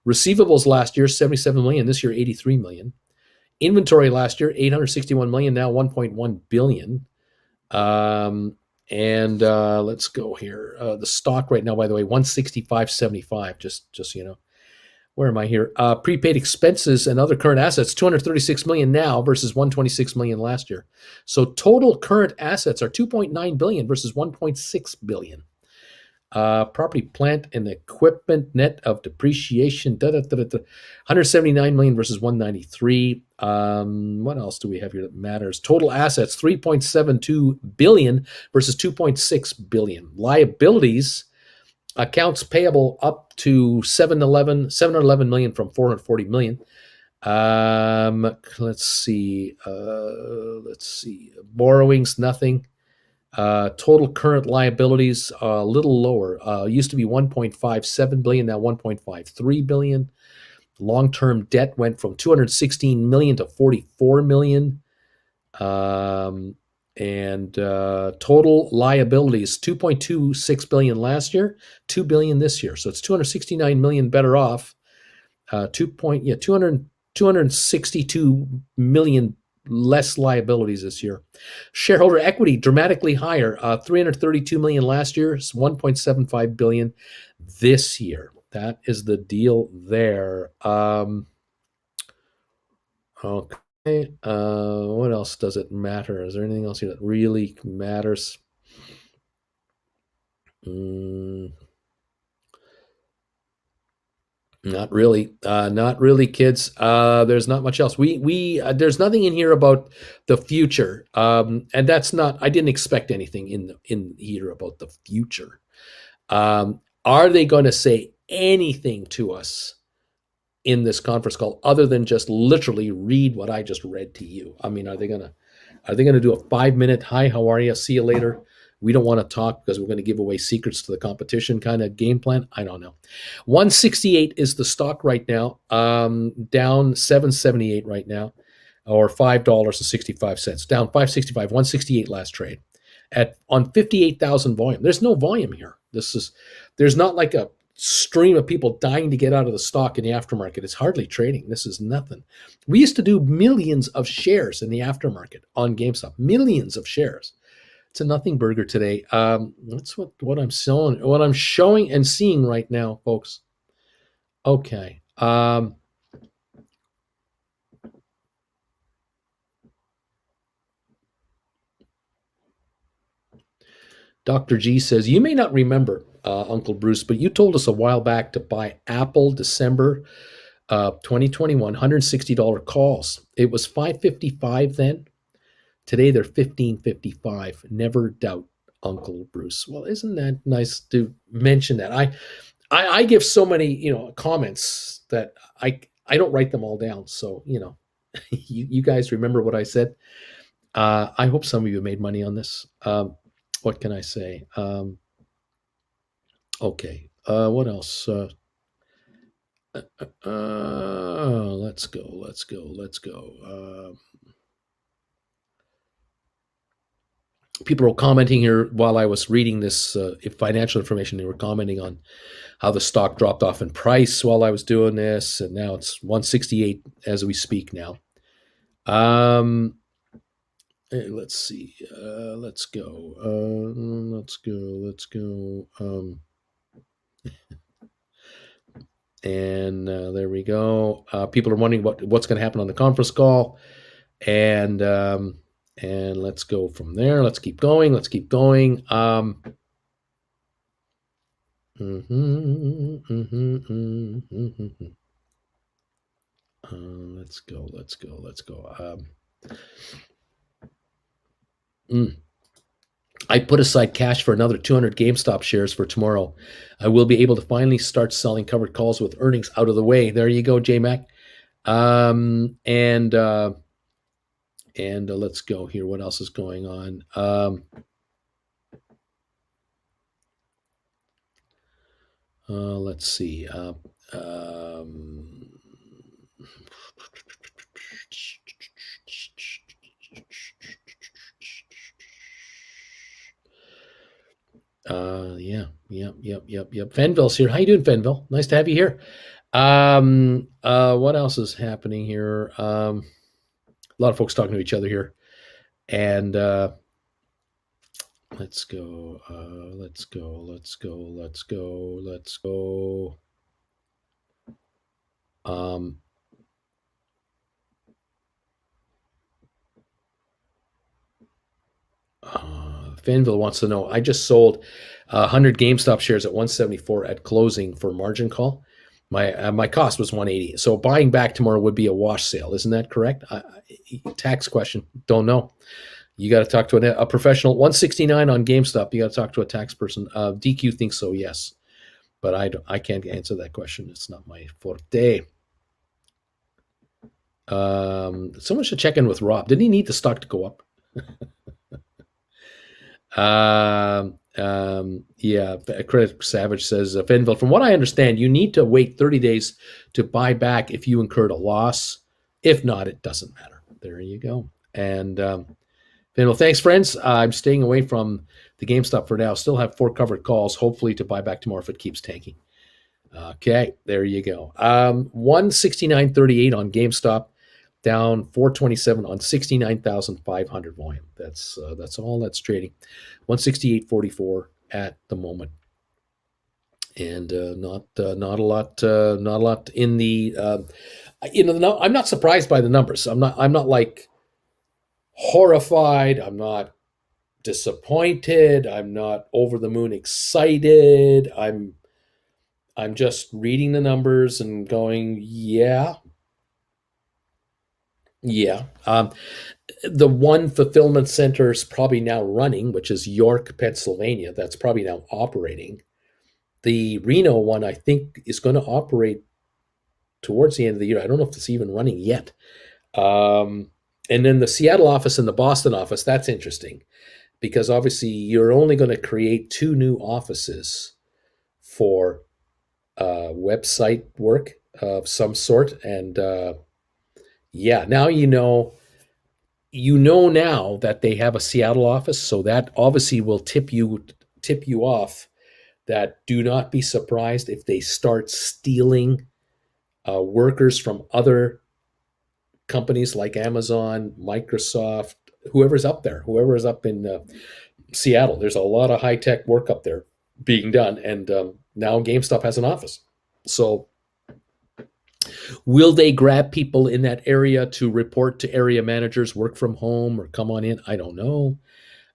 Receivables last year, 77 million. This year, 83 million. Inventory last year, 861 million. Now 1.1 billion. Let's go here. The stock right now, by the way, 165.75. Just so you know. Where am I here? Prepaid expenses and other current assets, 236 million now versus 126 million last year. So total current assets are 2.9 billion versus 1.6 billion. Property, plant, and equipment, net of depreciation, 179 million versus 193. What else do we have here that matters? Total assets, 3.72 billion versus 2.6 billion. Liabilities, accounts payable up to 711 million from 440 million. Let's see. Let's see. Borrowings, nothing. Total current liabilities a little lower. Used to be 1.57 billion, now 1.53 billion. Long-term debt went from 216 million to 44 million. And total liabilities 2.26 billion last year, 2 billion this year. So it's 269 million better off. 262 million less liabilities this year. Shareholder equity dramatically higher, 332 million last year, 1.75 billion this year. That is the deal there. Okay. What else does it matter? Is there anything else here that really matters? Mm, Not really. Not really, kids. There's not much else. We there's nothing in here about the future. And that's not. I didn't expect anything in here about the future. Are they going to say anything to us in this conference call other than just literally read what I just read to you? I mean, are they gonna do a 5 minute hi, how are you? See you later. We don't want to talk because we're going to give away secrets to the competition kind of game plan. I don't know. 168 is the stock right now, down 778 right now, or $5.65, down 565, 168 last trade at on 58,000 volume. There's no volume here. There's not like a stream of people dying to get out of the stock in the aftermarket. It's hardly trading. This is nothing. We used to do millions of shares in the aftermarket on GameStop, millions of shares. It's a nothing burger today. That's what I'm showing and seeing right now, folks. Okay. Dr. G says, you may not remember, Uncle Bruce, but you told us a while back to buy Apple December 2021, $160 calls. It was $555 then. Today they're $1555. Never doubt, Uncle Bruce. Well, isn't that nice to mention that? I give so many comments that I don't write them all down. So you guys remember what I said. I hope some of you made money on this. What can I say? Okay. What else? Let's go. Let's go. Let's go. People were commenting here while I was reading this financial information. They were commenting on how the stock dropped off in price while I was doing this, and now it's 168 as we speak now. Let's see. Let's go. Let's go. Let's go. And there we go. People are wondering what's going to happen on the conference call, and let's go from there. Let's keep going. Let's keep going. Let's go. Let's go. Let's go. I put aside cash for another 200 GameStop shares for tomorrow. I will be able to finally start selling covered calls with earnings out of the way. There you go, JMac. And let's go here. What else is going on? Let's see. Yep. Fenville's here. How you doing, Fenville? Nice to have you here. What else is happening here? A lot of folks talking to each other here, and let's go. Let's go. Let's go. Let's go. Let's go. Fanville wants to know. I just sold 100 GameStop shares at 174 at closing for margin call. My cost was 180. So buying back tomorrow would be a wash sale. Isn't that correct? Tax question. Don't know. You got to talk to a professional. 169 on GameStop. You got to talk to a tax person. DQ thinks so, yes. But I can't answer that question. It's not my forte. Someone should check in with Rob. Didn't he need the stock to go up? Yeah, Credit Savage says, Fenville, from what I understand, you need to wait 30 days to buy back if you incurred a loss. If not, it doesn't matter. There you go. And Fenville, thanks, friends. I'm staying away from the GameStop for now. Still have 4 covered calls, hopefully to buy back tomorrow if it keeps tanking. Okay, there you go. 169.38 on GameStop, down 427 on 69,500 volume. That's all that's trading. 168.44 at the moment, and not a lot in the no, I'm not surprised by the numbers. I'm not like horrified. I'm not disappointed. I'm not over the moon excited. I'm just reading the numbers and going, yeah, yeah. The one fulfillment center is probably now running, which is York, Pennsylvania. That's probably now operating. The Reno one, I think, is going to operate towards the end of the year. I don't know if it's even running yet. And then the Seattle office and the Boston office, that's interesting because obviously you're only going to create 2 new offices for website work of some sort. And yeah, now now that they have a Seattle office, so that obviously will tip you off that do not be surprised if they start stealing workers from other companies like Amazon, Microsoft, whoever's up there, whoever is up in Seattle. There's a lot of high tech work up there being done, and now GameStop has an office. So will they grab people in that area to report to area managers, work from home, or come on in? I don't know.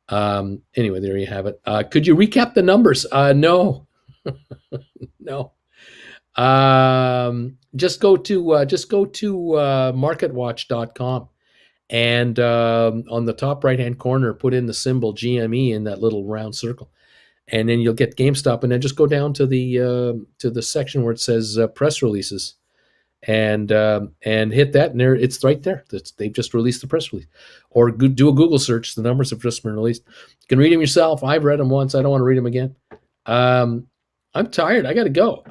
Anyway, there you have it. Could you recap the numbers? No, no. Just go to marketwatch.com and on the top right hand corner, put in the symbol GME in that little round circle, and then you'll get GameStop. And then just go down to the section where it says press releases, and hit that, and there it's right there. They've just released the press release, or do a Google search. The numbers have just been released. You can read them yourself. I've read them once. I don't want to read them again. I'm tired. I got to go.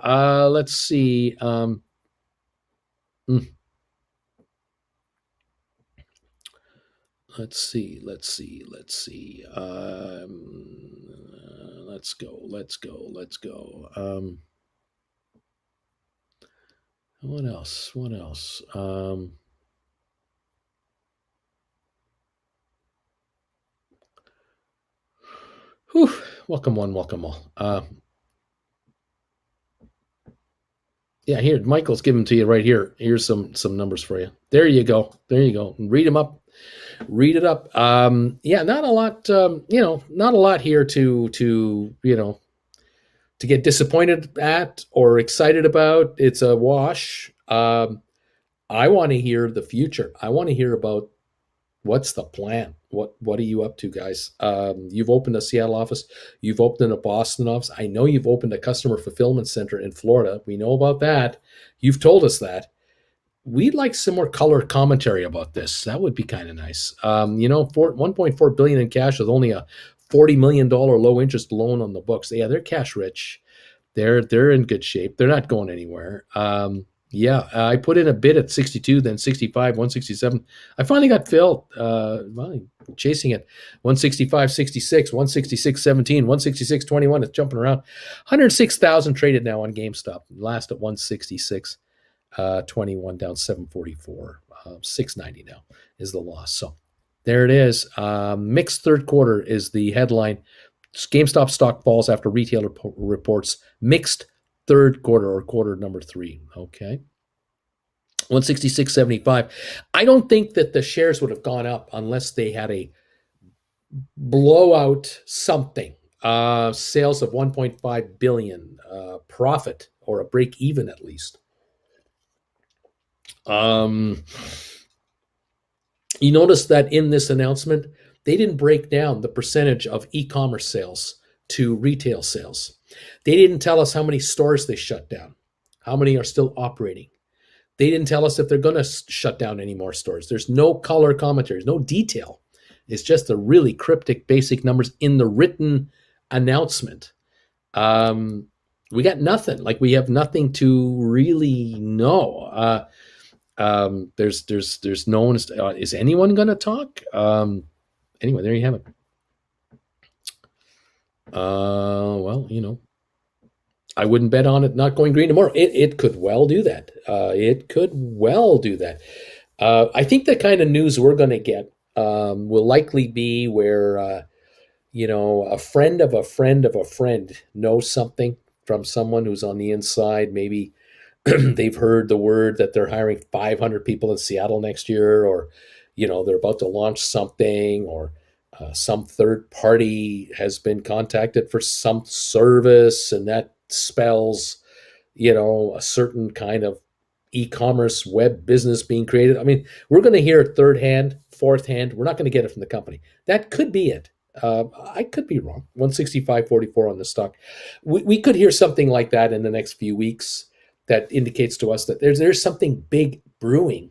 Let's see. Let's see. Let's go. What else? Whew, welcome one, welcome all. Yeah, here, Michael's giving to you right here. Here's some numbers for you. There you go. Read them up. Read it up. Yeah, not a lot. Not a lot here to get disappointed at or excited about. It's a wash. I want to hear the future. I want to hear about what's the plan. What are you up to, guys? You've opened a Seattle office. You've opened a Boston office. I know you've opened a customer fulfillment center in Florida. We know about that. You've told us that. We'd like some more color commentary about this. That would be kind of nice. $1.4 billion in cash with only a $40 million low interest loan on the books. Yeah, they're cash rich. They're in good shape. They're not going anywhere. Yeah, I put in a bid at 62, then 65, 167. I finally got filled. Chasing it. 165, 66, 166, 17, 166, 21. It's jumping around. 106,000 traded now on GameStop. Last at 166, 21, down 744. 690 now is the loss. So there it is. Mixed third quarter is the headline. GameStop stock falls after retailer reports mixed third quarter, or quarter number 3. Okay. 166.75. I don't think that the shares would have gone up unless they had a blowout something. Sales of 1.5 billion, profit, or a break even at least. You notice that in this announcement, they didn't break down the percentage of e-commerce sales to retail sales. They didn't tell us how many stores they shut down, how many are still operating. They didn't tell us if they're going to shut down any more stores. There's no color commentaries, no detail. It's just the really cryptic basic numbers in the written announcement. Um, we got nothing. Like, we have nothing to really know. There's no one. Is anyone going to talk? Anyway, there you have it. Well, I wouldn't bet on it not going green tomorrow. It could well do that. It could well do that. I think the kind of news we're going to get will likely be where a friend of a friend of a friend knows something from someone who's on the inside. Maybe they've heard the word that they're hiring 500 people in Seattle next year, or they're about to launch something, or some third party has been contacted for some service, and that spells a certain kind of e-commerce web business being created. I mean, we're going to hear it third hand, fourth hand. We're not going to get it from the company. That could be it. I could be wrong. 165.44 on the stock. We could hear something like that in the next few weeks that indicates to us that there's something big brewing,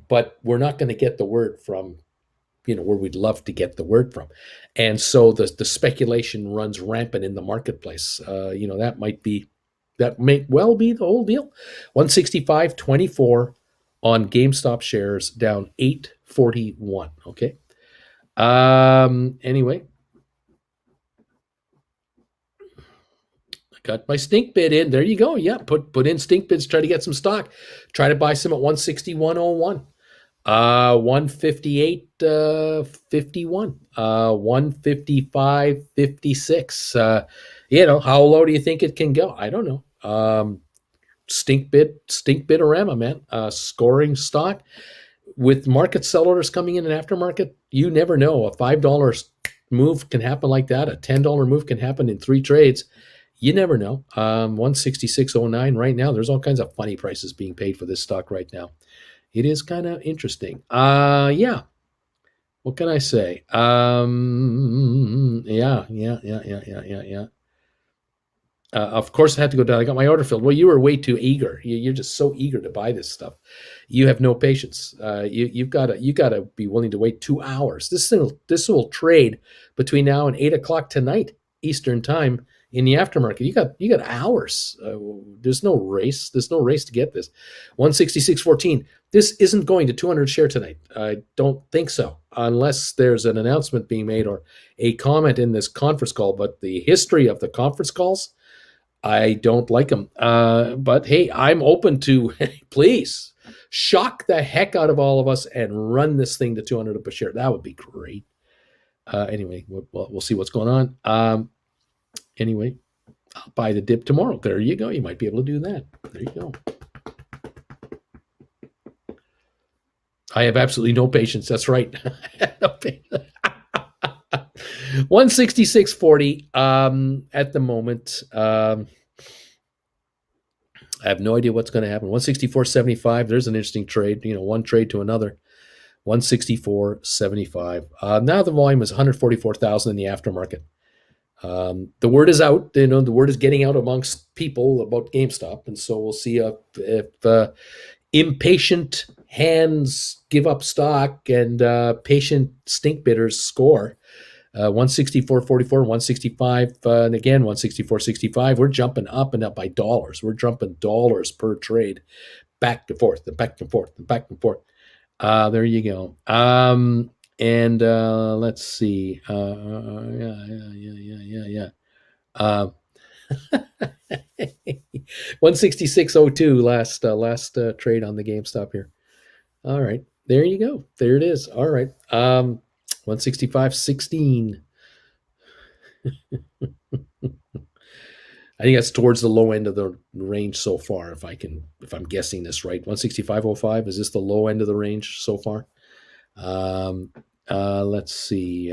but we're not going to get the word from where we'd love to get the word from. And so the speculation runs rampant in the marketplace. That may well be the whole deal. 165.24 on GameStop shares, down 841. Okay. Anyway, I got my stink bid in. There you go. Yeah, put in stink bids, try to get some stock. Try to buy some at 161.01. 158 51, 155 56. How low do you think it can go? I don't know. Stink bidorama, man. Scoring stock with market sell orders coming in aftermarket. You never know. A $5 move can happen like that. A $10 move can happen in 3 trades. You never know. 166.09 right now. There's all kinds of funny prices being paid for this stock right now. It is kind of interesting. Yeah. What can I say? Yeah. Of course, I had to go down. I got my order filled. Well, you were way too eager. You're just so eager to buy this stuff. You have no patience. You've got to be willing to wait 2 hours. This will trade between now and 8 o'clock tonight Eastern time in the aftermarket. You got hours. There's no race. There's no race to get this. 166.14. This isn't going to 200 share tonight. I don't think so, unless there's an announcement being made or a comment in this conference call. But the history of the conference calls, I don't like them. But hey, I'm open to, please shock the heck out of all of us and run this thing to 200 per share. That would be great. Anyway, we'll see what's going on. Anyway, I'll buy the dip tomorrow. There you go. You might be able to do that. There you go. I have absolutely no patience. That's right. No patience. 166.40 at the moment. I have no idea what's going to happen. 164.75. There's an interesting trade. One trade to another. 164.75. Now the volume is 144,000 in the aftermarket. The word is out. The word is getting out amongst people about GameStop, and so we'll see if impatient hands give up stock and patient stink bidders score. 164.44, 165, and again 164.65. We're jumping up and up by dollars. We're jumping dollars per trade, back and forth, and back and forth, and back and forth. There you go. And let's see. Yeah. 166.02 last trade on the GameStop here. All right, there you go. There it is. All right. 165.16. I think that's towards the low end of the range so far. If I'm guessing this right, 165.05. Is this the low end of the range so far? Let's see.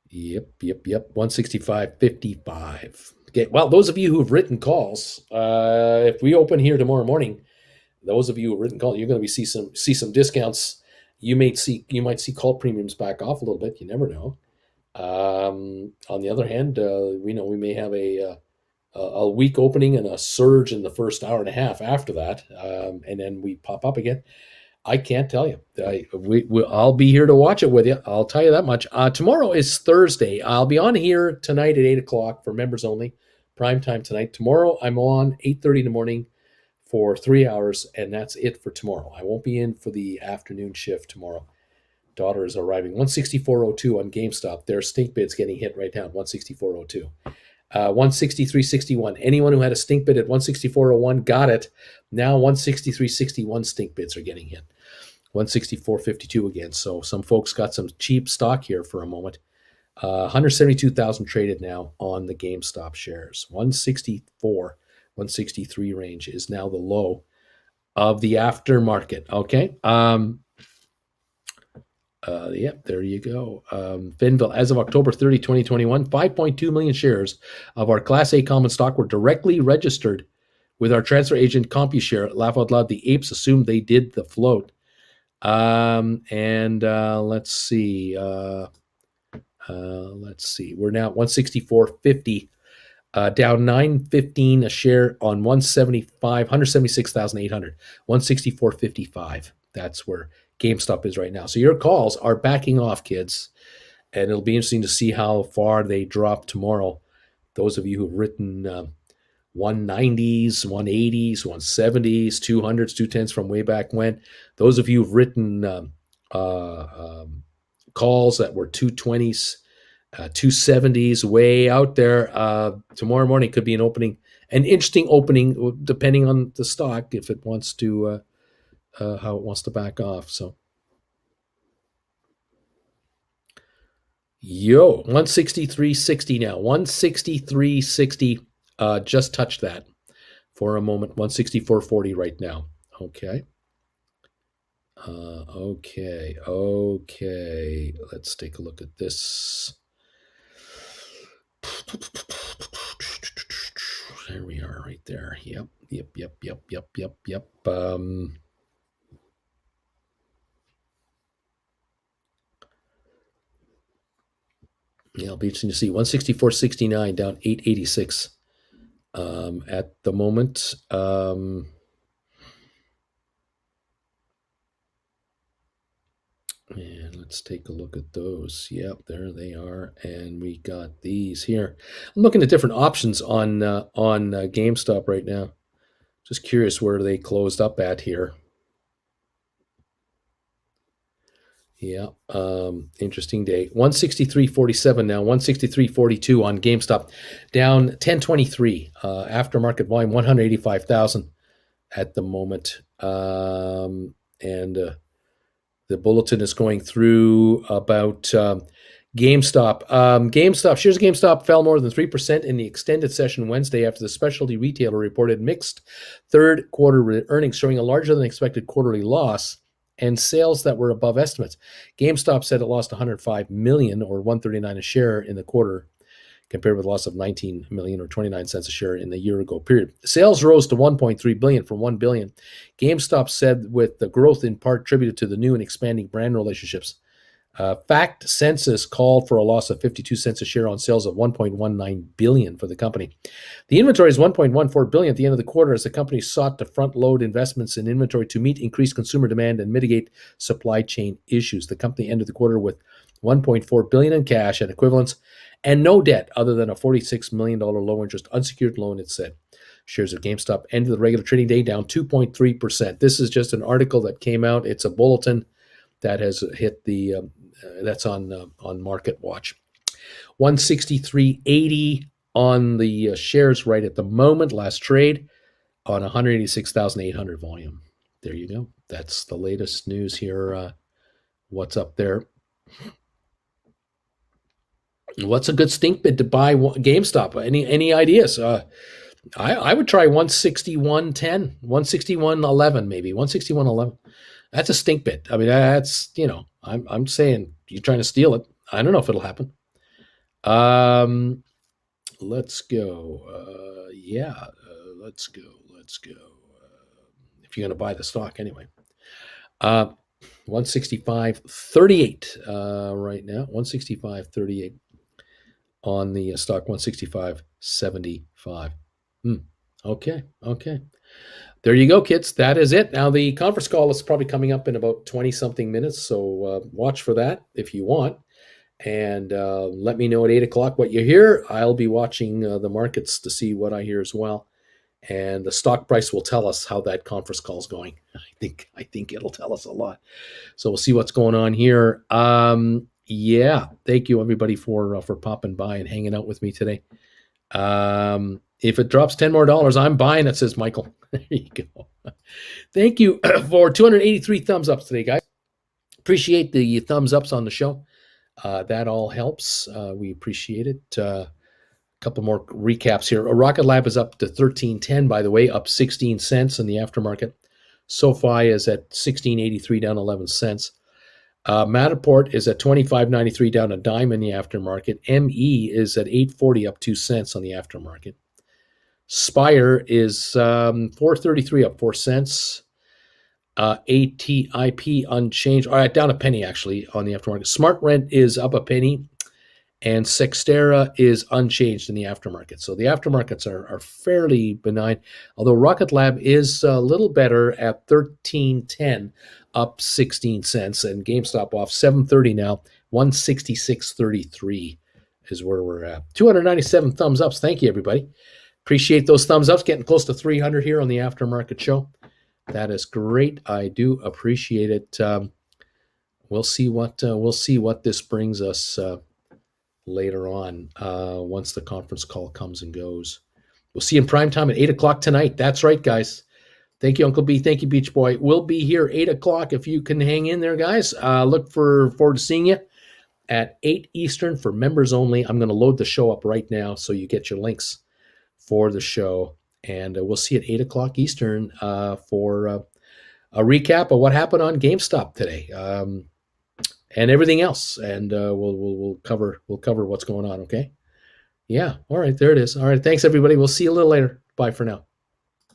Yep. 165.55. Okay. Well, those of you who have written calls, if we open here tomorrow morning, those of you who have written calls, you're going to see some discounts. You might see call premiums back off a little bit. You never know. On the other hand, we know we may have a weak opening and a surge in the first hour and a half after that, and then we pop up again. I can't tell you. I'll be here to watch it with you. I'll tell you that much. Tomorrow is Thursday. I'll be on here tonight at 8 o'clock for members only, prime time tonight. Tomorrow I'm on 8:30 in the morning for 3 hours, and that's it for tomorrow. I won't be in for the afternoon shift tomorrow. Daughter is arriving. 164.02 on GameStop. Their stink bid's getting hit right now. 164.02. 163.61. Anyone who had a stink bid at 164.01 got it. Now 163.61 stink bids are getting hit. 164.52 again. So some folks got some cheap stock here for a moment. 172,000 traded now on the GameStop shares. 164, 163 range is now the low of the aftermarket. Okay. Yep, there you go. Finville, as of October 30, 2021, 5.2 million shares of our Class A common stock were directly registered with our transfer agent CompuShare. Laugh out loud, the apes assumed they did the float. Let's see. We're now at 164.50, down 9.15 a share on 176,800. 164.55. That's where GameStop is right now. So your calls are backing off, kids, and it'll be interesting to see how far they drop tomorrow. Those of you who've written 190s, 180s, 170s, 200s, 210s from way back when, those of you who've written calls that were 220s, 270s, way out there, tomorrow morning could be an interesting opening, depending on the stock, if it wants to how it wants to back off. So, 163.60 now. 163.60. Just touched that for a moment. 164.40 right now. Okay. Okay. Let's take a look at this. There we are, right there. Yep. It'll be interesting to see. 164.69 down 886 at the moment. And let's take a look at those. Yep, there they are. And we got these here. I'm looking at different options on GameStop right now. Just curious where they closed up at here. Yeah, interesting day. 163.47 now. 163.42 on GameStop, down 10.23. Aftermarket volume 185,000 at the moment. The bulletin is going through about GameStop. Shares of GameStop fell more than 3% in the extended session Wednesday after the specialty retailer reported mixed third quarter earnings, showing a larger than expected quarterly loss and sales that were above estimates. GameStop said it lost $105 million or $139 a share in the quarter, compared with a loss of $19 million or 29 cents a share in the year-ago period. Sales rose to $1.3 billion from $1 billion. GameStop said with the growth in part attributed to the new and expanding brand relationships. Fact Census called for a loss of 52 cents a share on sales of $1.19 billion for the company. The inventory is $1.14 billion at the end of the quarter as the company sought to front-load investments in inventory to meet increased consumer demand and mitigate supply chain issues. The company ended the quarter with $1.4 billion in cash and equivalents and no debt other than a $46 million low-interest unsecured loan, it said. Shares of GameStop ended the regular trading day down 2.3%. This is just an article that came out. It's a bulletin that has hit the that's on Market Watch. 163.80 on the shares right at the moment. Last trade on 186,800 volume. There you go. That's the latest news here. What's up there? What's a good stink bid to buy GameStop? Any ideas? I would try 161.10, 161.11 maybe, 161.11. That's a stink bid. I mean, that's, I'm saying you're trying to steal it. I don't know if it'll happen. Let's go. Let's go. If you're going to buy the stock anyway. 165.38 right now. 165.38. on the stock 165.75. Okay. There you go, kids. That is it. Now the conference call is probably coming up in about 20 something minutes, so watch for that if you want. And let me know at 8 o'clock what you hear. I'll be watching the markets to see what I hear as well. And the stock price will tell us how that conference call is going. I think it'll tell us a lot. So we'll see what's going on here. Yeah, thank you everybody for popping by and hanging out with me today. If it drops $10 more, I'm buying it, says Michael. There you go. Thank you for 283 thumbs ups today, guys. Appreciate the thumbs ups on the show. That all helps. We appreciate it. A couple more recaps here. Rocket Lab is up to 13.10, by the way, up 16 cents in the aftermarket. SoFi is at 16.83, down 11 cents. Matterport is at 25.93, down a dime in the aftermarket. ME is at 8.40, up 2 cents on the aftermarket. Spire is 4.33, up 4 cents. ATIP unchanged. All right, down a penny actually on the aftermarket. Smart Rent is up a penny, and Sextera is unchanged in the aftermarket. So the aftermarkets are fairly benign, although Rocket Lab is a little better at 13.10, up 16 cents, and GameStop off 7.30 now, 166.33 is where we're at. 297 thumbs ups. Thank you, everybody. Appreciate those thumbs ups. Getting close to 300 here on the aftermarket show. That is great. I do appreciate it. We'll see what this brings us later on once the conference call comes and goes. We'll see you in prime time at 8 o'clock tonight. That's right, guys. Thank you, Uncle B. Thank you, Beach Boy. We'll be here 8 o'clock if you can hang in there, guys. Look forward to seeing you at 8 Eastern for members only. I'm going to load the show up right now so you get your links for the show. And we'll see you at 8 o'clock Eastern for a recap of what happened on GameStop today and everything else. And we'll cover what's going on. Okay. Yeah. All right. There it is. All right. Thanks, everybody. We'll see you a little later. Bye for now.